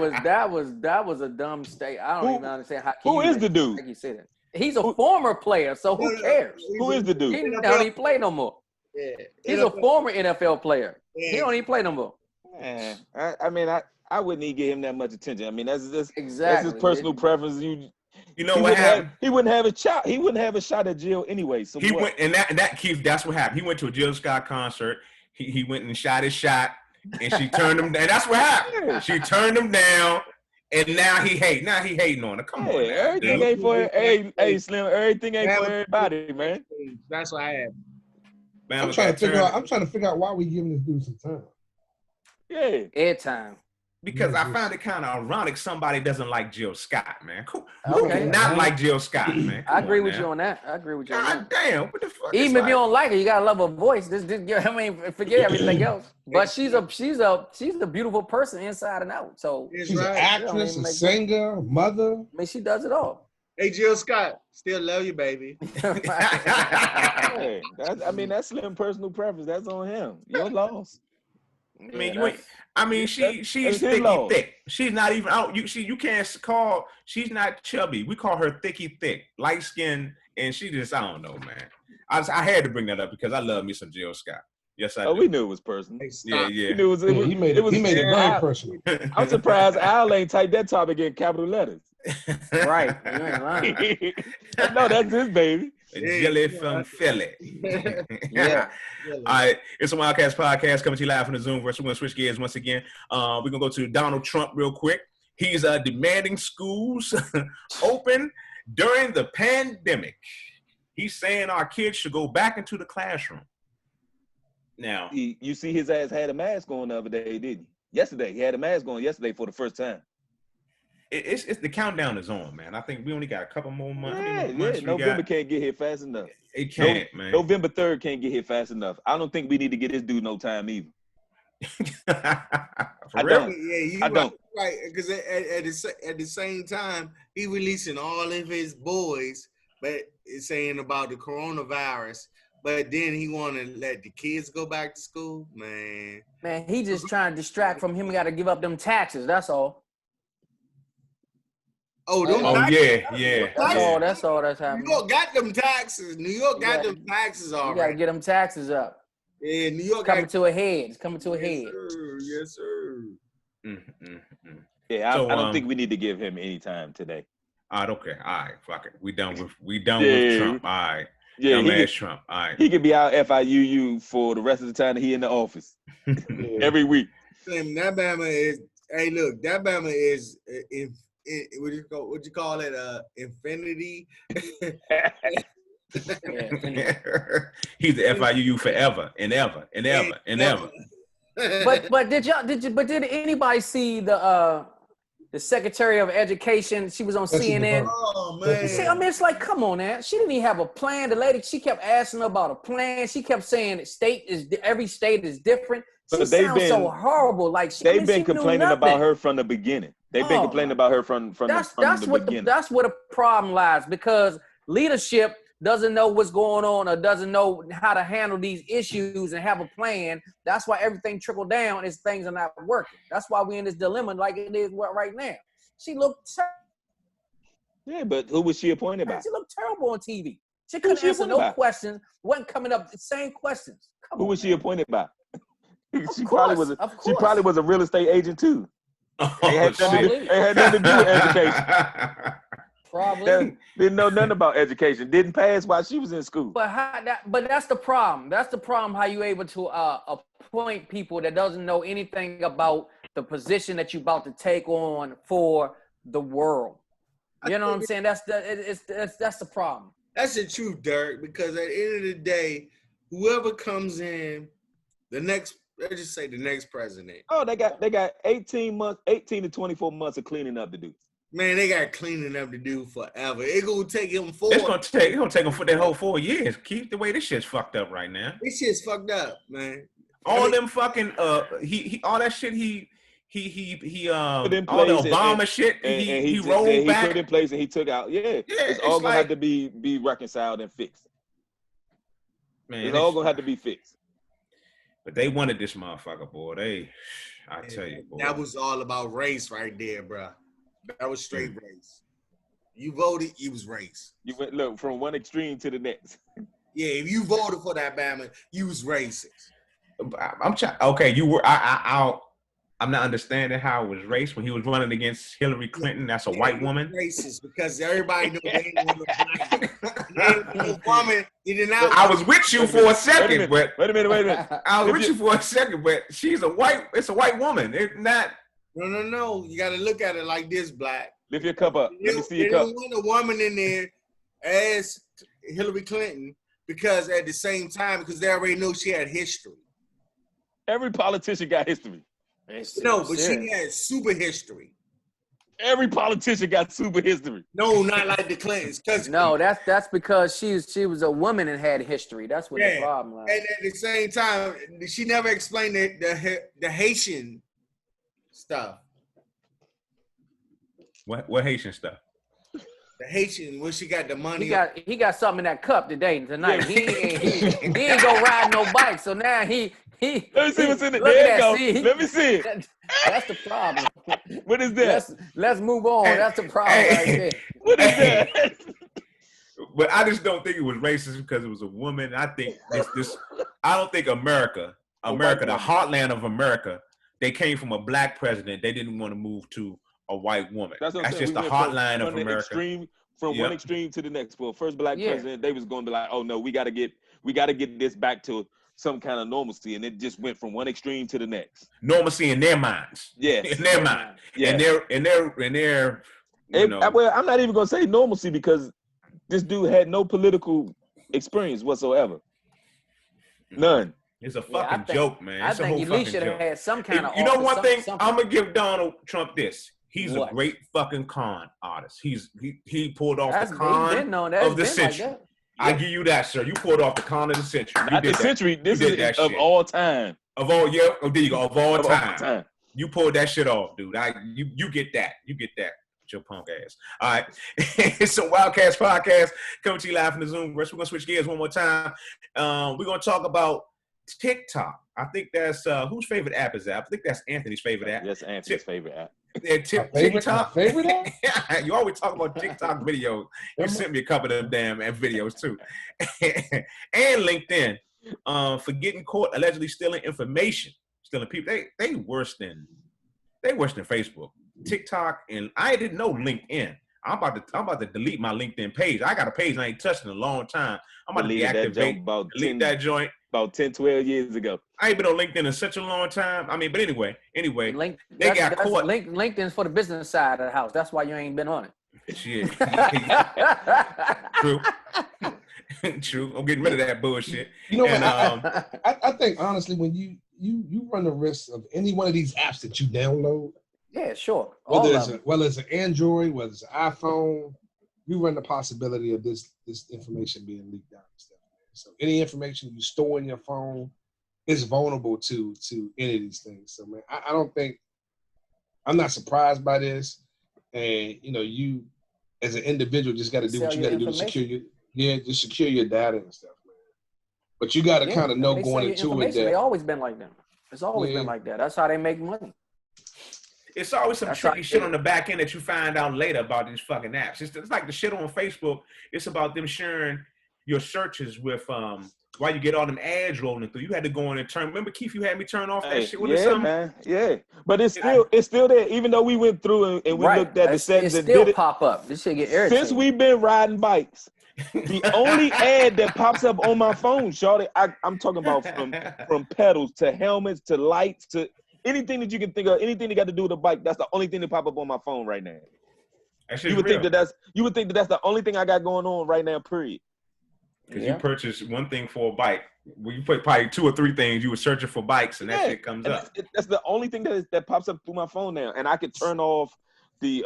was a dumb state. I don't even understand how. Who is the dude? Like you said that. He's a former player, so who cares? Who is the dude? He don't even play no more. Yeah. He's a former NFL player. Yeah. He don't even play no more. I mean, I wouldn't even give him that much attention. I mean, that's his personal preference. You know what happened? He wouldn't have a shot. He wouldn't have a shot at Jill anyway. So he went, and that Keith. That's what happened. He went to a Jill Scott concert. He went and shot his shot, and she turned him down. And that's what happened. She turned him down. And now he hating on her. Come on, everything ain't for hey Slim. Everything ain't for everybody, man. That's what I have. Man, I'm trying to figure out why we giving this dude some time. Yeah, airtime. Because I found it kind of ironic somebody doesn't like Jill Scott, man. Who can not like Jill Scott, man? I agree with you on that. God damn, what the fuck? Even if you don't like her, you gotta love her voice. I mean, forget everything else. But she's a beautiful person inside and out. So she's an actress, a singer, a mother. I mean, she does it all. Hey, Jill Scott, still love you, baby. Hey, that's Slim personal preference. That's on him. Your loss. She's thick. She's not even out. You can't call. She's not chubby. We call her thicky thick, light skin, and she just I don't know, man. I had to bring that up because I love me some Jill Scott. Yes, I do. We knew it was personal. Yeah. He made it very personal. I'm surprised Al ain't typed that topic in capital letters. Right. You ain't lying. No, that's his baby. Jelly from Philly. Yeah. All right. It's a Wildcats podcast coming to you live from the Zoom verse. We're going to switch gears once again. We're going to go to Donald Trump real quick. He's demanding schools open during the pandemic. He's saying our kids should go back into the classroom. Now, you see his ass had a mask on the other day, didn't you? Yesterday, he had a mask on yesterday for the first time. It's the countdown is on, man. I think we only got a couple more months. Yeah. November can't get here fast enough. It can't, man. November 3rd can't get here fast enough. I don't think we need to get this dude no time either. I don't. Right, because at the same time, he releasing all of his boys, but it's saying about the coronavirus. But then he want to let the kids go back to school, man. Man, he just trying to distract from him. Got to give up them taxes. That's all. Yeah. That's all that's happening. New York got them taxes. New York got them taxes already. You got to get them taxes up. Yeah, New York coming to a head. It's coming to a head. Yes, sir. Yeah, I don't think we need to give him any time today. All right, okay. All right, fuck it. We done with Trump. All right. Yeah, Trump. All right. He could be out FIUU for the rest of the time that he in the office. Every week. That Bama is. Hey, look, that Bama is. What you call it? Infinity. He's the FIUU forever and ever and ever and ever. But did anybody see the Secretary of Education? She was on CNN. Oh man! See, I mean, it's like, come on, man. She didn't even have a plan. The lady, she kept asking about a plan. She kept saying every state is different. She sounds so horrible. Like they've been complaining about her from the beginning. They've been complaining about her from the beginning. That's where the problem lies, because leadership doesn't know what's going on or doesn't know how to handle these issues and have a plan. That's why everything trickled down is things are not working. That's why we're in this dilemma like it is right now. She looked Yeah, but who was she appointed by? She looked terrible on TV. She Who couldn't was she answer appointed no by? questions. Wasn't coming up the same questions. Who was she appointed by? She course, probably was a real estate agent too. Oh, It had nothing to do with education. Probably. Didn't know nothing about education. Didn't pass while she was in school. But that's the problem. That's the problem. How you able to appoint people that doesn't know anything about the position that you're about to take on for the world. You know what I'm saying? That's the problem. That's the truth, Dirk. Because at the end of the day, whoever comes in, let's just say the next president. Oh, they got 18 to 24 months of cleaning up to do. Man, they got cleaning up to do forever. It's gonna take him 4. It's gonna take them for their whole 4 years. Keep the way this shit's fucked up right now. This shit's fucked up, man. All them fucking he all that shit he all the Obama shit he rolled back. He put in place and he took out. Yeah, it's all gonna have to be reconciled and fixed. Man, it's all gonna have to be fixed. But they wanted this motherfucker, boy. I tell you, boy. That was all about race right there, bro. That was straight race. You voted, it was race. You went look from one extreme to the next. Yeah, if you voted for that Bama, you was racist. I'm trying. Okay, you were. I'm not understanding how it was race when he was running against Hillary Clinton. That's a white woman. Racist because everybody knew they ain't no woman. He did not. I was with you for a second, but wait a minute. I was with you for a second, but she's a white. It's a white woman. It's not. No. You got to look at it like this, Black. Lift your cup up. Let me see your cup. They didn't want a woman in there as Hillary Clinton because at the same time, because they already know she had history. Every politician got history. No, but she had super history. Every politician got super history. No, not like the Clintons. No, that's because she was a woman and had history. That's what the problem was. And at the same time, she never explained the Haitian stuff. What Haitian stuff? The Haitian, when she got the money. He got something in that cup tonight. Yeah. He ain't go ride no bike. So now he let me see what's in it. There you go. Let me see it. That's the problem. What is that? Let's move on. That's the problem right there. What is that? But I just don't think it was racist because it was a woman. I think this. I don't think America, the heartland of America, they came from a black president. They didn't want to move to a white woman. That's just the heartline of America. One extreme to the next. Well, first black president, they was going to be like, oh no, we got to get this back to some kind of normalcy, and it just went from one extreme to the next. Normalcy in their minds. Yeah, in their mind. Yeah, in their. Well, I'm not even gonna say normalcy because this dude had no political experience whatsoever. None. It's a fucking joke, man. I think at least should have had some kind of. You know one thing? I'm gonna give Donald Trump this. He's a great fucking con artist. He pulled off the con of the century. Like I give you that, sir. You pulled off the con of the century. Not the century. This is of all time. Of all, yeah. Oh, there you go. Of all time. You pulled that shit off, dude. You get that. You get that. Your punk ass. All right. It's a Wildcats podcast. Coming to you live from the Zoom. We're gonna switch gears one more time. We're gonna talk about TikTok. I think that's whose favorite app is that? I think that's Anthony's favorite app. That's Anthony's favorite app. TikTok. Favorite app? You always talk about TikTok videos. You sent me a couple of them damn videos too. And LinkedIn for getting caught allegedly stealing information, stealing people. They worse than Facebook. TikTok, and I didn't know LinkedIn. I'm about to delete my LinkedIn page. I got a page I ain't touched in a long time. I'm about to deactivate, delete that joint. About 10, 12 years ago. I ain't been on LinkedIn in such a long time. I mean, but anyway, they got caught. LinkedIn's for the business side of the house. That's why you ain't been on it. Shit. True. True. I'm getting rid of that bullshit. You know what? I think honestly, when you run the risk of any one of these apps that you download. Yeah, sure. Whether it's an Android, whether it's an iPhone, you run the possibility of this information being leaked out and stuff. So any information you store in your phone is vulnerable to any of these things. So man, I don't think, I'm not surprised by this. And you know, you as an individual just got to do what you got to do to secure Yeah, just secure your data and stuff, man. But you got to kind of know going into it that they always been like that. It's always been like that. That's how they make money. It's always some tricky shit on the back end that you find out later about these fucking apps. It's like the shit on Facebook. It's about them sharing your searches with while you get all them ads rolling through. You had to go in and turn. Remember, Keith, you had me turn off that shit. Man. Yeah. But it's still there. Even though we went through and we looked at the settings and did it. Pop up. This shit get irritating. Since we've been riding bikes, the only ad that pops up on my phone, shorty, I'm talking about from pedals to helmets to lights to anything that you can think of, anything that got to do with a bike. That's the only thing that pop up on my phone right now. You would think that that's the only thing I got going on right now. Period. Because you purchase one thing for a bike. Well, you put probably 2 or 3 things. You were searching for bikes, and that shit comes up. That's the only thing that pops up through my phone now, and I could turn off the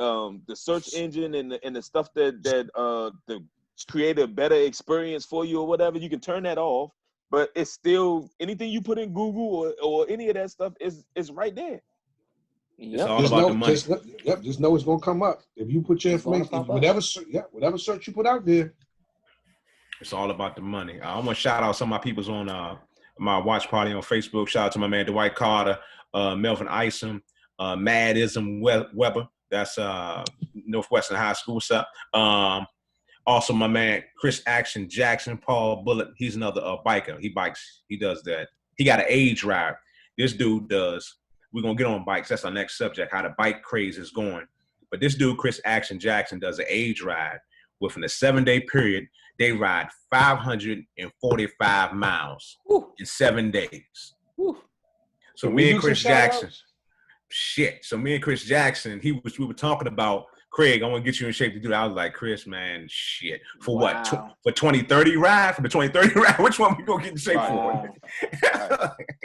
search engine and the stuff that create a better experience for you or whatever. You can turn that off, but it's still anything you put in Google or any of that stuff is right there. It's all about the money. Just know it's gonna come up if you put your information, whatever search you put out there. It's all about the money. I want to shout out some of my peoples on my watch party on Facebook. Shout out to my man Dwight Carter, Melvin Isom, Madism Weber. That's Northwestern High School stuff. Also, my man Chris Action Jackson, Paul Bullitt. He's another biker. He bikes. He does that. He got an age ride. This dude does. We're gonna get on bikes. That's our next subject. How the bike craze is going. But this dude, Chris Action Jackson, does an age ride. Within a 7-day period, they ride 545 miles in 7 days. Woo. So me and Chris Jackson, we were talking about, Craig, I want to get you in shape to do that. I was like, Chris, man, shit. For what? For 2030 ride? For the 2030 ride? Which one we gonna get in shape for?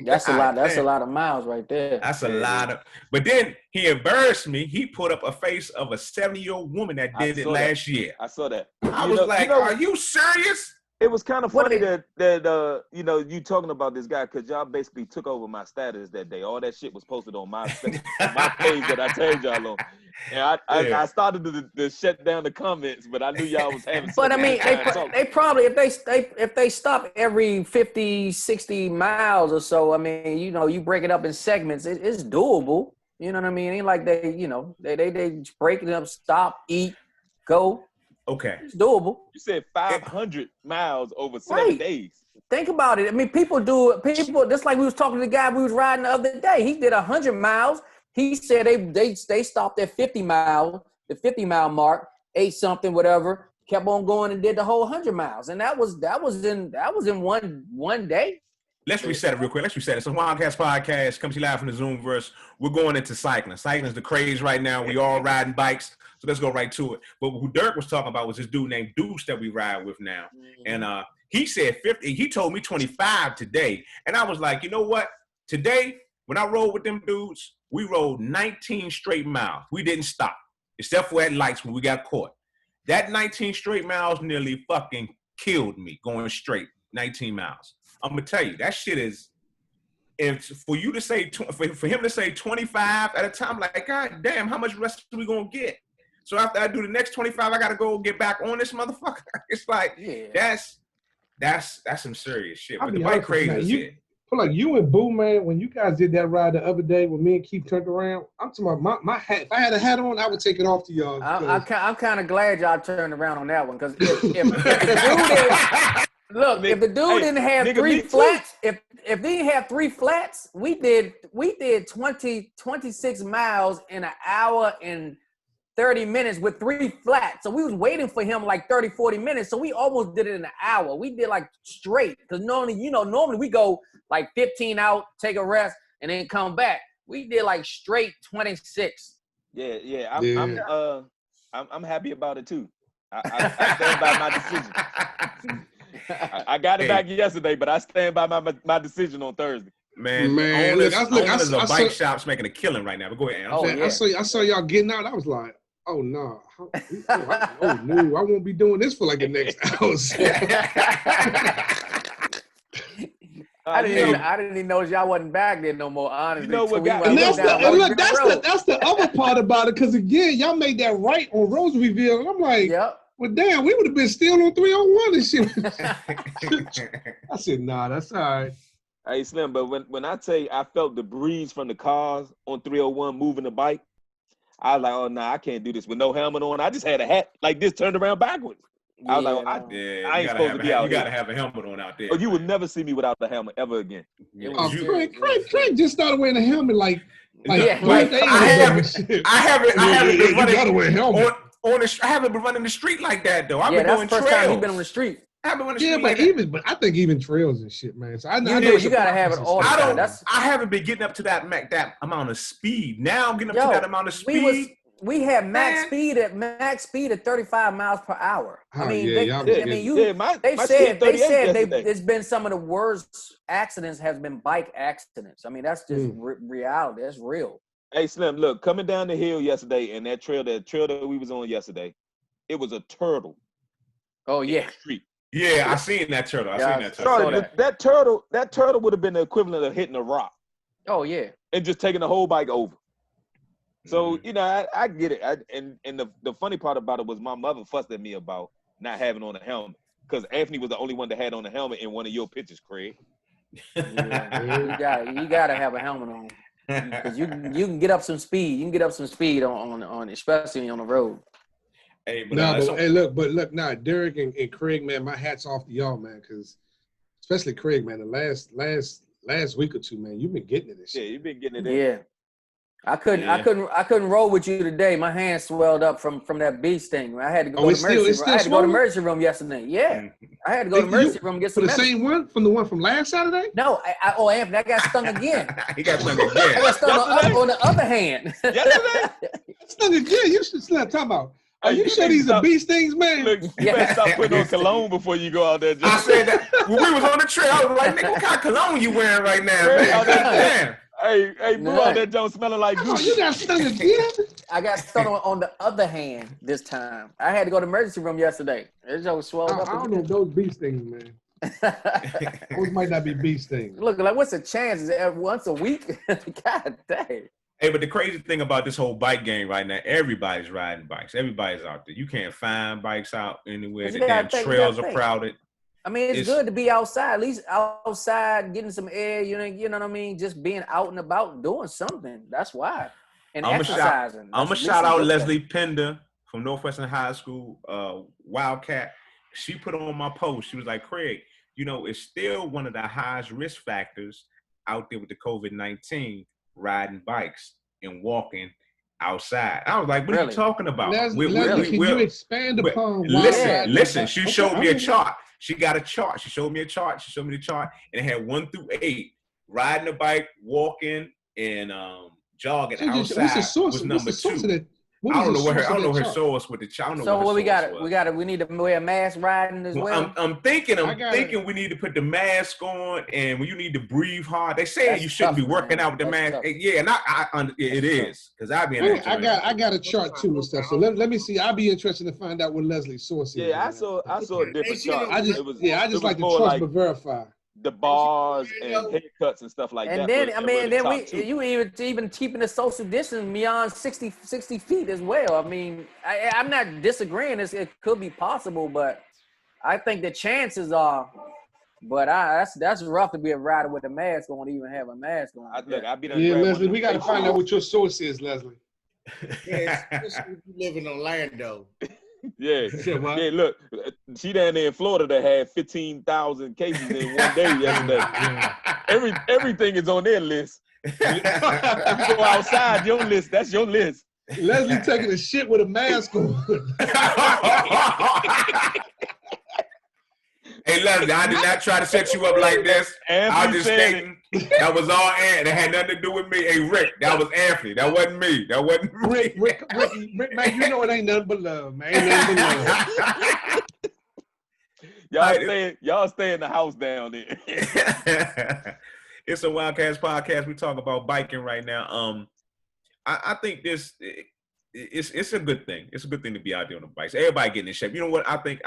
That's a lot. That's a lot of miles right there. That's a lot of. But then he embarrassed me. He put up a face of a 70-year-old woman that did it last year. I saw that. I was like, are you serious? It was kind of funny that you talking about this guy because y'all basically took over my status that day. All that shit was posted on my page that I tagged y'all on. And I started to shut down the comments, but I knew y'all was having. But I mean, they probably if they stop every 50, 60 miles or so. I mean, you break it up in segments. It's doable. You know what I mean? It ain't like they break it up, stop, eat, go. Okay. It's doable. You said 500 miles over 7 days. Think about it. I mean, people just like we was talking to the guy we was riding the other day. He did 100 miles. He said they stopped at 50 miles, the 50-mile mark, ate something, whatever, kept on going and did the whole 100 miles. And that was in one day. Let's reset it real quick. It's a Wildcats podcast. Comes to you live from the Zoomverse. We're going into cycling. Cycling is the craze right now. We all riding bikes. So let's go right to it. But who Dirk was talking about was this dude named Deuce that we ride with now. And he said 50. He told me 25 today. And I was like, you know what? Today, when I rode with them dudes, we rode 19 straight miles. We didn't stop, except for at lights when we got caught. That 19 straight miles nearly fucking killed me going straight 19 miles. I'm going to tell you, that shit is, if for you to say, for him to say 25 at a time, like, God damn, how much rest are we going to get? So after I do the next 25, I got to go get back on this motherfucker. It's like, that's some serious shit. But the bike crazy is shit. Like you and Boo, man, when you guys did that ride the other day when me and Keith turned around, I'm talking about my hat. If I had a hat on, I would take it off to y'all. I'm kind of glad y'all turned around on that one because if the dude if the dude didn't have 3 flats, if they didn't have 3 flats, we did 26 miles in an hour and 30 minutes with 3 flats. So we was waiting for him like 30, 40 minutes. So we almost did it in an hour. We did like straight. Because normally we go like 15 out, take a rest, and then come back. We did like straight 26. Yeah. I'm happy about it too. I stand by my decision. I got it back yesterday, but I stand by my decision on Thursday. Man, owners of bike shops making a killing right now. But go ahead. I saw y'all getting out. I was like, oh no, no, I won't be doing this for like the next hour. I didn't even know y'all wasn't back there no more. Honestly, you know what? That's the other part about it. Because again, y'all made that right on Rosaryville, and I'm like, yep. Well, damn, we would have been still on 301 and shit. I said, nah, that's all right. Hey, Slim, but when I tell you I felt the breeze from the cars on 301 moving the bike, I was like, oh, nah, I can't do this with no helmet on. I just had a hat like this turned around backwards. I was like, I ain't supposed to be out You here. got to have a helmet on out there. Oh, you would never see me without a helmet ever again. Craig just started wearing a helmet like I 3 days ago. I haven't been running. You gotta wear a helmet. I haven't been running the street like that though. I've Yeah, been that's doing the first trails. time you've been on the street. I've been on the Yeah, street but I think even trails and shit, man. So I know You gotta have it all the time. I haven't been getting up to that amount of speed. Now I'm getting up to that amount of speed. We had max speed at 35 miles per hour. Oh, they said it's been some of the worst accidents has been bike accidents. I mean, that's just reality. That's real. Hey, Slim, look, coming down the hill yesterday and that trail that we was on yesterday, it was a turtle. Oh yeah. In the street. Yeah, I seen that turtle. I seen that turtle. That turtle would have been the equivalent of hitting a rock. Oh yeah. And just taking the whole bike over. So, you know, I get it. And the funny part about it was my mother fussed at me about not having on a helmet because Anthony was the only one that had on a helmet in one of your pictures, Craig. Yeah, you gotta have a helmet on because you can get up some speed. You can get up some speed on especially on the road. Hey, but look, now Derek and Craig, man, my hat's off to y'all, man, because especially Craig, man, the last week or two, man, you've been getting it. Yeah, you've been getting it. Yeah. I couldn't roll with you today. My hand swelled up from that bee sting. I had to go to emergency room. I had to go to emergency room yesterday. Yeah, I had to go to emergency room and get some medicine. The same one from the one from last Saturday? No, Anthony, I got stung again. He got stung again. I got stung on the other hand. Yesterday? Stung again? You should stop talking about. Are you sure these are bee stings, man? Look, you better stop putting on cologne before you go out there. I said that when we was on the trail. I was like, nigga, what kind of cologne you wearing right now, man? Hey, boo, out that Joe smelling like goose. You got stung again? I got stung on the other hand this time. I had to go to the emergency room yesterday. It just swelled up. I don't know those bee stings, man. Those might not be bee stings. Look, like what's the chances? Once a week? God dang. Hey, but the crazy thing about this whole bike game right now, everybody's riding bikes. Everybody's out there. You can't find bikes out anywhere. The damn trails are crowded. I mean, it's good to be outside, at least outside, getting some air, you know what I mean? Just being out and about, doing something. That's why. And exercising. I'm going to shout out Leslie Pender from Northwestern High School, Wildcat. She put on my post. She was like, Craig, you know, it's still one of the highest risk factors out there with the COVID-19, riding bikes and walking outside. I was like, what are you talking about? Leslie, can you expand upon Listen, she showed me a chart. She got a chart. She showed me a chart. She showed me the chart, and it had 1 through 8. Riding a bike, walking, and jogging outside what's the source? was number 2. I don't know her source with the chart. So what we got? We need to wear a mask riding as well. I'm thinking we need to put the mask on, and when you need to breathe hard, they say you shouldn't be working out with the mask. Yeah, and it is because I got a chart too and stuff. So let me see. I'll be interested to find out what Leslie's source is. Yeah, I saw a different chart. I just like to trust but verify. The bars and haircuts and stuff like that. And then you even keeping the social distance beyond 60 feet as well. I mean, I'm not disagreeing. It could be possible, but I think the chances are. But that's rough to be a rider with a mask on, even have a mask on. Leslie, we got to find out what your source is, Leslie. Yeah, especially if you live in Orlando. Yeah, look, she down there in Florida that had 15,000 cases in one day yesterday. Yeah. Everything is on their list. You go outside, your list, that's your list. Leslie taking a shit with a mask on. Hey, Leslie, I did not try to set you up like this. I was just stating that was all Ant. It had nothing to do with me. Hey, Rick, that was Anthony. That wasn't me. Rick, man, you know it ain't nothing but love, man. Ain't nothing but love. Y'all stay in the house down there. It's a Wildcats podcast. We talk about biking right now. I think it's a good thing. It's a good thing to be out there on the bikes. Everybody getting in shape. You know what? I think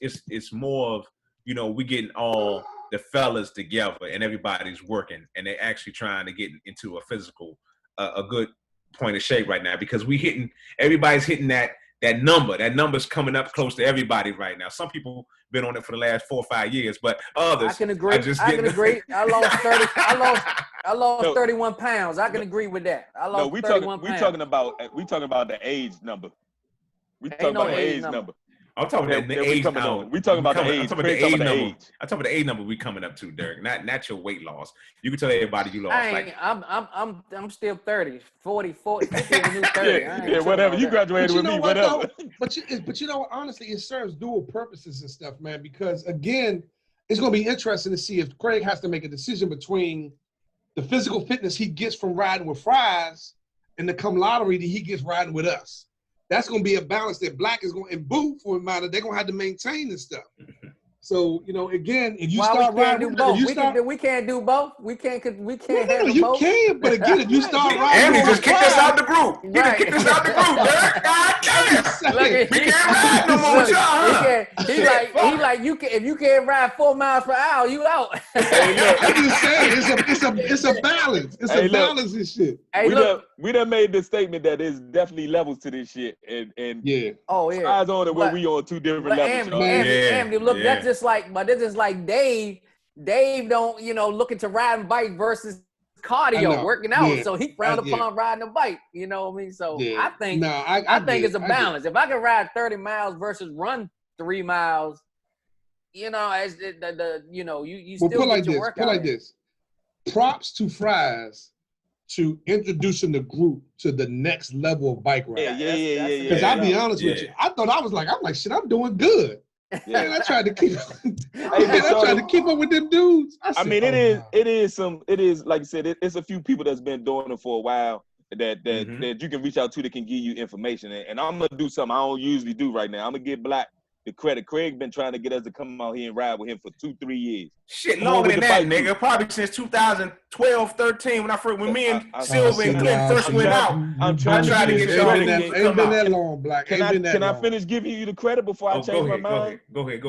it's more of, you know, we getting all the fellas together and everybody's working and they're actually trying to get into a physical, a good point of shape right now because everybody's hitting that that number's coming up close to everybody right now. Some people been on it for the last 4 or 5 years, but others. I can agree. I lost 30. I lost 31 pounds. I can agree with that. I lost 31 pounds. We talking about the age number. We talking about the age number. I'm talking about the age number. We talking about the age. I'm talking about the age number. I'm talking about the age number we coming up to, Derek. Not your weight loss. You can tell everybody you lost. I'm still 30, 40, 50 the new 30. Yeah, whatever. You graduated with me, whatever. But you know, honestly, it serves dual purposes and stuff, man. Because again, it's gonna be interesting to see if Craig has to make a decision between the physical fitness he gets from riding with Fries and the camaraderie that he gets riding with us. That's going to be a balance that Black is going to, and Boo for a matter, they're going to have to maintain this stuff. So, you know, again, if you start riding, we can't do both. We can't have you both. can, but again, if you start riding, Andy just kicked us out the group. He just kicked us out the group, Derek. God damn. We can't ride no more with y'all. He like you can, if you can't ride 4 miles per hour, you out. Hey, look, I'm just saying, it's a balance. It's a balance and shit. Hey, we done made this statement that there's definitely levels to this shit, and yeah. Oh yeah. Eyes on it where we on two different levels. Andy, look, that's just like Dave. Dave don't, looking to riding bike versus cardio, working out. So he frowned upon riding a bike. You know what I mean? So I think I think it's a balance. If I can ride 30 miles versus run 3 miles, as you still get your workout. Put like this. Props to Fries to introducing the group to the next level of bike riding. Yeah. Because I'll be honest with you, I'm like, shit, I'm doing good. Man, I tried to keep. I tried to keep up with them dudes. I mean, it is like you said, it's a few people that's been doing it for a while that you can reach out to that can give you information. And I'm gonna do something I don't usually do right now. I'm gonna give Black the credit. Craig been trying to get us to come out here and ride with him for 2-3 years. Shit, longer than that, nigga. Probably since 2012, 13, when me and Silver and Glenn first went out. I'm trying to get y'all to come out. Ain't been that long, Black. Can I finish giving you the credit before I change my mind? Go ahead.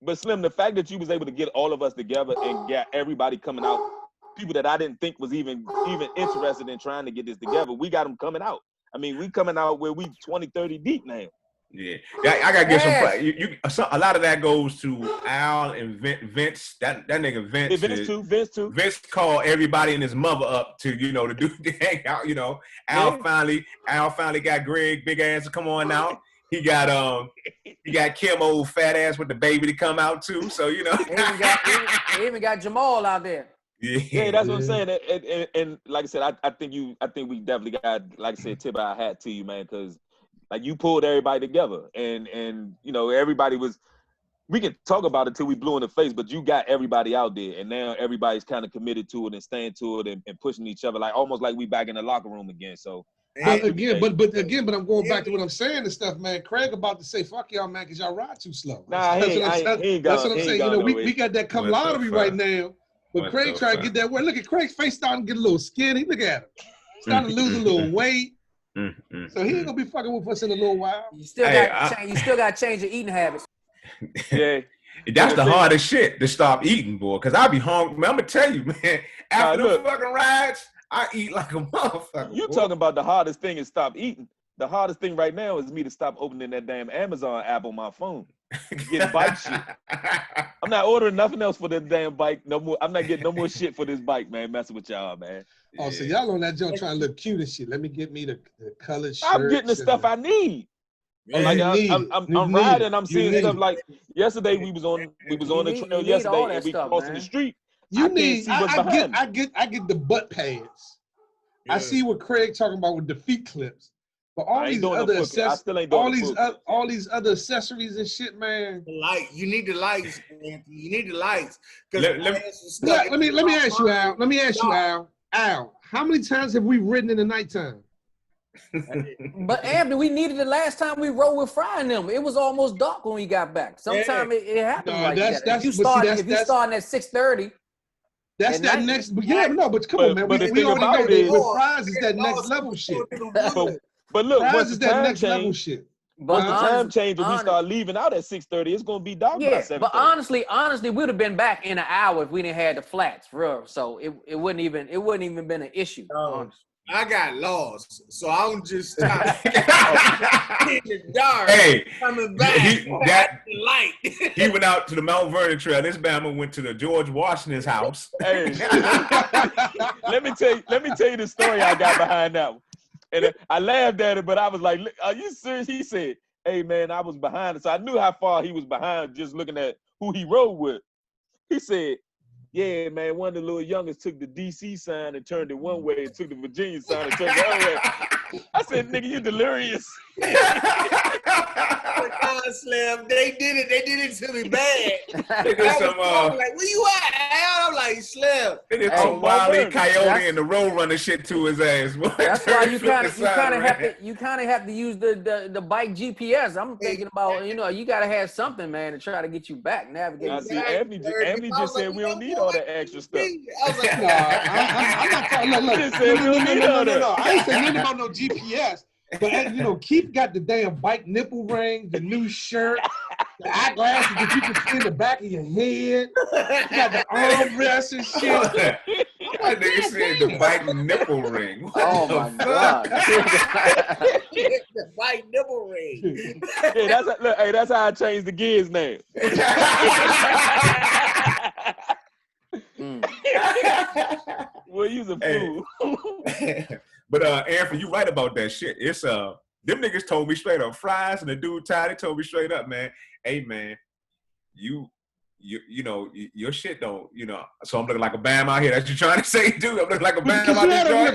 But Slim, the fact that you was able to get all of us together and get everybody coming out, people that I didn't think was even interested in trying to get this together, we got them coming out. I mean, we coming out where we 20, 30 deep now. Yeah, I gotta get some. A lot of that goes to Al and Vince. That nigga Vince. Vince too. Vince called everybody and his mother up to to do the hang out. Al finally got Greg big ass to come on out. He got Kim old fat ass with the baby to come out too. So he even got Jamal out there. Yeah, that's what I'm saying. And like I said, I think we definitely got, like I said, tip our hat to you, man, because like you pulled everybody together, and everybody was. We can talk about it till we blue in the face, but you got everybody out there, and now everybody's kind of committed to it and staying to it and pushing each other, like almost like we back in the locker room again. So. But I'm going back to what I'm saying and stuff, man. Craig about to say, "Fuck y'all, man, because y'all ride too slow." That's what I'm saying. We got that camaraderie right now. But Craig trying to get that way. Look at Craig's face starting to get a little skinny. Look at him. Starting to lose a little weight. So he ain't gonna be fucking with us in a little while. You still got to change your eating habits. Yeah. That's the hardest shit to stop eating, boy. Cause I be hungry. Man, I'm gonna tell you, man. After the fucking rides, I eat like a motherfucker. You talking about the hardest thing is stop eating. The hardest thing right now is me to stop opening that damn Amazon app on my phone. Get bike shit. I'm not ordering nothing else for this damn bike no more. I'm not getting no more shit for this bike, man. Messing with y'all, man. Oh, so y'all on that jump trying to look cute and shit. Let me get me the colored shirts. I'm getting the stuff I need. Like I'm riding. I'm seeing stuff like yesterday. We was on the trail yesterday, and we crossing the street. I get the butt pads. Yeah. I see what Craig talking about with the feet clips. But all these other accessories and shit, man. You need the lights, man. You need the lights. Let me ask you, Al. Let me ask you, Al. Al, how many times have we ridden in the nighttime? But Andy, we needed it last time we rode with Fry and them. It was almost dark when we got back. Sometimes it happens like that. If you starting at 6:30. That's that next. But come on, man. We already know that with Fries is that next level shit. But look, once the time change, when the time change and we start leaving out at 6:30, it's gonna be dark by 7:30. But honestly, we'd have been back in an hour if we didn't have the flats, for real. So it wouldn't even been an issue. I got lost, so I'm just trying to in the dark. Hey, coming back. The light. He went out to the Mount Vernon Trail. This Bama went to the George Washington's house. Hey, let me tell you the story I got behind that one. And I laughed at it, but I was like, "Are you serious?" He said, "Hey man, I was behind it." So I knew how far he was behind just looking at who he rode with. He said, "Yeah, man, one of the little youngest took the DC sign and turned it one way and took the Virginia sign and turned it the other way." I said, "Nigga, you delirious." Slim, they did it to me bad. They did some, like, where you at? I'm like, Slim. They did some Wile E. Coyote and the road runner shit to his ass. Boy. That's why you kind of have to use the bike GPS. I'm thinking about, you got to have something, man, to try to get you back, navigate. Now, see, Anthony just said we don't need all that extra stuff. I was like, I'm not talking. No. I ain't saying nothing about no GPS. But Keith got the damn bike nipple ring, the new shirt, the eyeglasses that you can see in the back of your head. You got the armrest and shit. That nigga said the bike nipple ring. Oh my God. the bike nipple ring. Hey, that's how I changed the gears name. Well, you's a fool. But Anthony, you right about that shit. It's them niggas told me straight up, Fries and the dude Ty, they told me straight up, man, hey man, you know, your shit don't, so I'm looking like a Bam out here. That's what you're trying to say, dude. I'm looking like a Bam out here.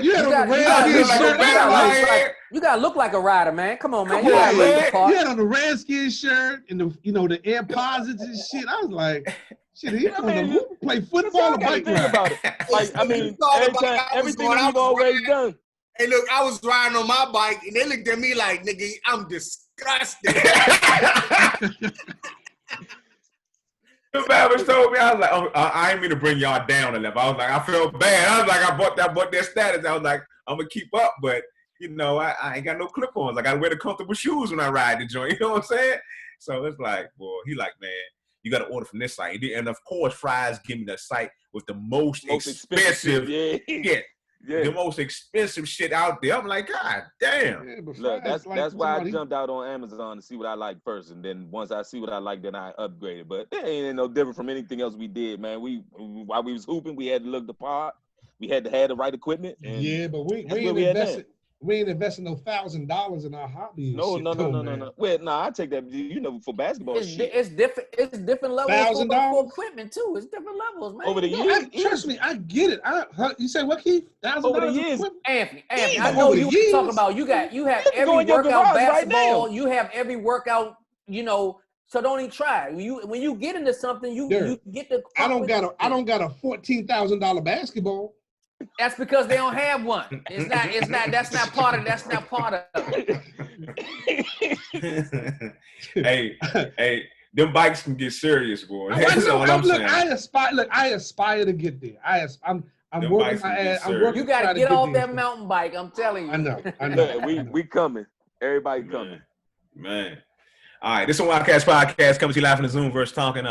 You gotta look like a rider, man. Come on, man. You had on the Redskins shirt and the Air Posits and shit. I was like, shit, he play football or bike ride. About it. Like, I mean, everything we've always done. Hey, look, I was riding on my bike, and they looked at me like, nigga, I'm disgusted. The Babbage told me, I was like, I ain't mean to bring y'all down a level. I was like, I felt bad. I was like, I bought that status. I was like, I'm going to keep up, but, I ain't got no clip-ons. I got to wear the comfortable shoes when I ride the joint. You know what I'm saying? So it's like, boy, he like, man, you got to order from this site. And, of course, Fries give me the site with the most expensive shit. Yeah. The most expensive shit out there. I'm like, God damn. Yeah, look, that's why I jumped out on Amazon to see what I like first, and then once I see what I like, then I upgraded. But it ain't no different from anything else we did, man. While we was hooping, we had to look the part. We had to have the right equipment. Yeah, but we ain't investing no $1,000 in our hobby. No. Well, I take that. For basketball, it's different. It's different levels for equipment too. It's different levels, man. Over the years, trust me, I get it. You say what, Keith? Over the years, Anthony, I know you were talking about. You have every workout basketball. You have every workout. So don't even try. When you get into something, you get the. I don't got a $14,000 basketball. That's because they don't have one. That's not part of it. Hey, them bikes can get serious, boy. That's all I'm saying. I aspire to get there. I'm working my ass. You gotta get off that mountain bike. I'm telling you. I know. We coming. Everybody coming. Man. All right, this is a Catz podcast coming to you live from the Zoomverse talking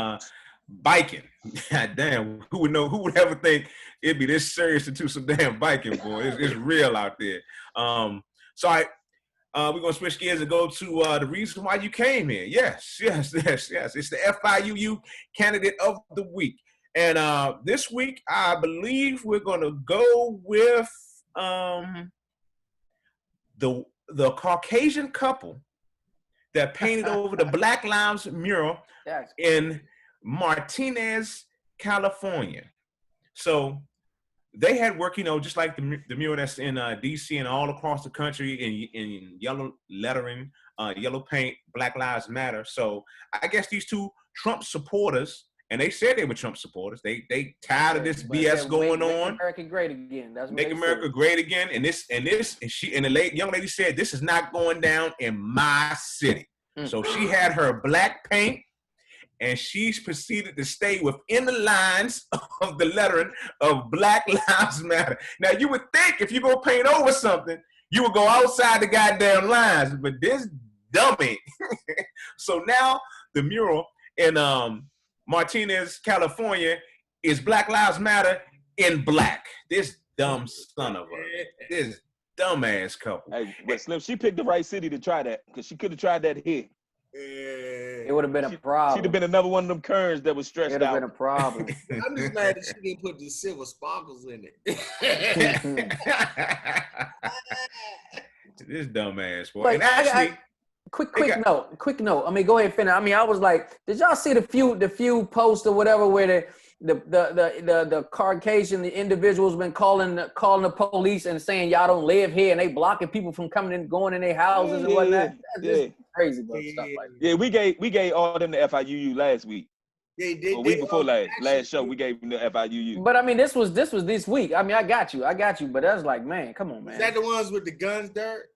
biking. God damn, who would ever think it'd be this serious to do some damn biking, boy? It's real out there. So we're gonna switch gears and go to the reason why you came here. Yes. It's the FIUU candidate of the week, and this week I believe we're gonna go with the Caucasian couple that painted over the Black Lives mural in Martinez, California. So they had work, just like the mural that's in DC and all across the country in yellow lettering, yellow paint, Black Lives Matter. So I guess these two Trump supporters, and they said they were Trump supporters. They tired of this BS going on. Make America great again. That's what Make America great again. And the young lady said, this is not going down in my city. So she had her black paint, and she proceeded to stay within the lines of the lettering of Black Lives Matter. Now, you would think if you go paint over something, you would go outside the goddamn lines, but this dummy. So now the mural in Martinez, California is Black Lives Matter in black. This dumb son of a, this dumbass couple. Hey, but Slim, she picked the right city to try that because she could have tried that here. It would have been a problem. She'd have been another one of them Kerns that was stretched out. It'd have been a problem. I'm just mad that she didn't put the silver sparkles in it. This dumbass boy. But And actually, quick note. I mean, go ahead, finish. I mean, I was like, did y'all see the few posts or whatever where the Caucasian individuals been calling the police and saying y'all don't live here and they blocking people from coming and going in their houses and whatnot? That's just crazy, bro. Stuff like that. Yeah, we gave all them the FIUU last week. They A week before last show, we gave them the FIUU. But I mean, this was this week. I mean, I got you. But that's like, man, come on, man. Is that the ones with the guns, Dirt?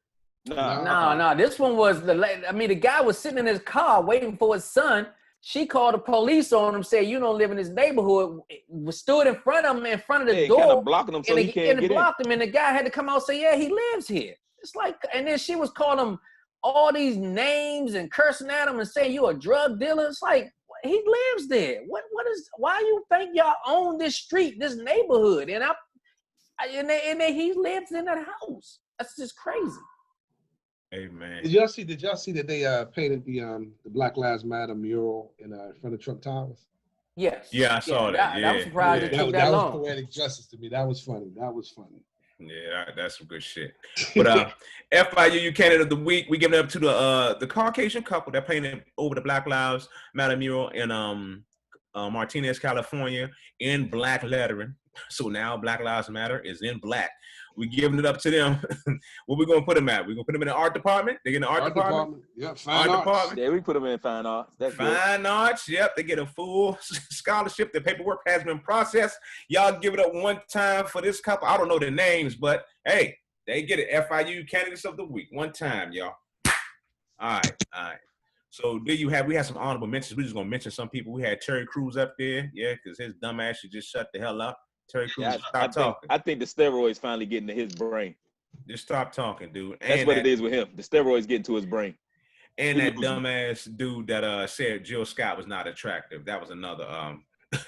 No. This one was the guy was sitting in his car waiting for his son. She called the police on him, said, "You don't live in this neighborhood." Stood in front of him, in front of the door, kind of blocking him so he can't get blocked him. And the guy had to come out and say, "Yeah, he lives here." It's like, and then she was calling him all these names and cursing at him and saying, "You a drug dealer." It's like, he lives there. Why you think y'all own this street, this neighborhood? And he lives in that house. That's just crazy. hey man. Did y'all see that they painted the Black Lives Matter mural in front of Trump Towers? Yes. Yeah, I saw that. I was surprised it took that long. That was poetic justice to me. That was funny. Yeah, that's some good shit. But FIUU candidate of the week, we giving it up to the Caucasian couple that painted over the Black Lives Matter mural in Martinez, California, in black lettering. So now Black Lives Matter is in black. We giving it up to them. Where we gonna put them at? We gonna put them in the art department? They get in the art department? Yeah, fine arts. Department. Yeah, we put them in fine arts. That's fine arts. Yep, they get a full scholarship. The paperwork has been processed. Y'all give it up one time for this couple. I don't know their names, but hey, they get it. FIU candidates of the week. One time, y'all. All right. So we had some honorable mentions. We're just gonna mention some people. We had Terry Crews up there, yeah, because his dumb ass should just shut the hell up. Terry Crews, stop talking. I think the steroids finally getting to his brain. Just stop talking, dude. That's what it is with him. The steroids getting to his brain. And that dumbass dude that said Jill Scott was not attractive. That was another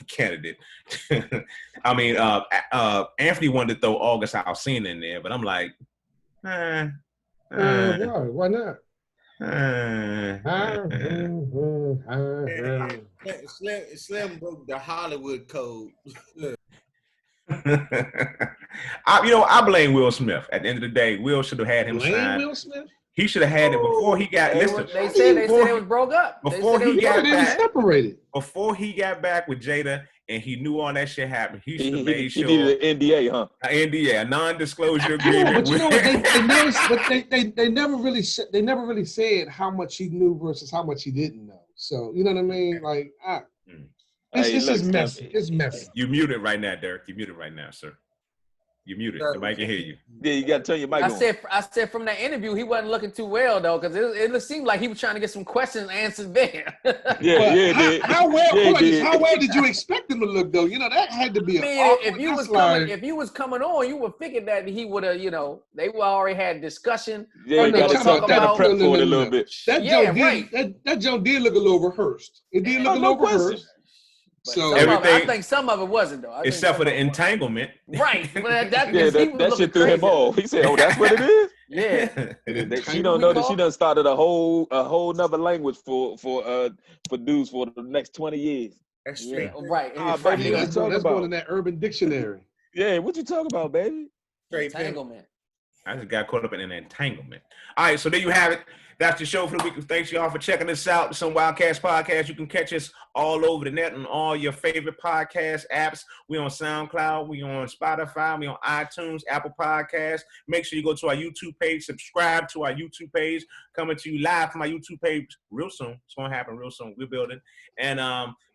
candidate. I mean, Anthony wanted to throw August Alsina in there, but I'm like, why not? Slim broke the Hollywood code. I blame Will Smith. At the end of the day, Will should have had him signed. Will Smith? He should have had it before he got. They said it was broke up. Before he got back, separated. Before he got back with Jada, and he knew all that shit happened. He should have made sure. He needed an NDA, huh? An NDA, a non-disclosure agreement. But you know what? They never really said how much he knew versus how much he didn't know. So you know what I mean? Like, this is messy. It's messy. You muted right now, Derek. You muted right now, sir. You muted. Nobody can hear you. Yeah, you gotta turn your mic on. I said from that interview, he wasn't looking too well though, because it seemed like he was trying to get some questions answered there. How well did you expect him to look though? You know, that had to be. If you was coming on, you would figure that he would have. You know, they already had discussion. Yeah, you gotta talk about prep for it a little bit. That joke did look a little rehearsed. It did look a little rehearsed. So I think some of it wasn't though. Except for the entanglement. Right. That shit threw him off. He said, "Oh, that's what it is." Yeah. She don't know that she done started a whole nother language for dudes for the next 20 years. That's straight. Yeah. Right. Baby, that's more than that Urban Dictionary. Yeah, what you talking about, baby? Straight entanglement. I just got caught up in an entanglement. All right, so there you have it. That's the show for the week. Thanks y'all for checking us out. Some Wildcats podcast. You can catch us all over the net on all your favorite podcast apps. We on SoundCloud. We on Spotify. We on iTunes, Apple Podcasts. Make sure you go to our YouTube page. Subscribe to our YouTube page. Coming to you live from my YouTube page real soon. It's gonna happen real soon. We're building. And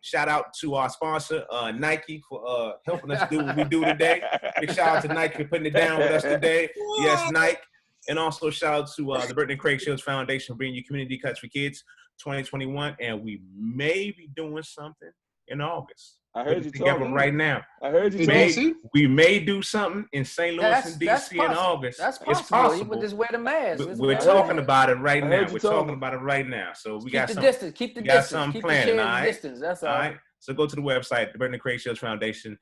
shout out to our sponsor, Nike, for helping us do what we do today. Big shout out to Nike for putting it down with us today. Yes, Nike. And also shout out to the Burton and Craig Shields Foundation bringing you community cuts for kids 2021. And we may be doing something in August. I heard you together talking right now. I heard you talking. We may do something in St. Louis and DC in August. That's possible. It's possible. You just wear the mask. We're talking about it right now. We're talking about it right now. So we got some distance. Keep the distance. Some keep planning. The all right. Distance. That's all right. So go to the website, the Burton and Craig Shields Foundation.org.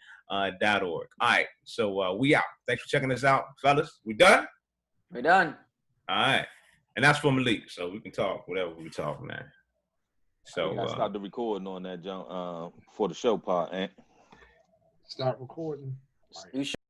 All right. So we out. Thanks for checking us out, fellas. We done? We're done. All right. And that's for Malik, so we can talk whatever we talk now. So I stopped the recording on that jump for the show part. Start recording. You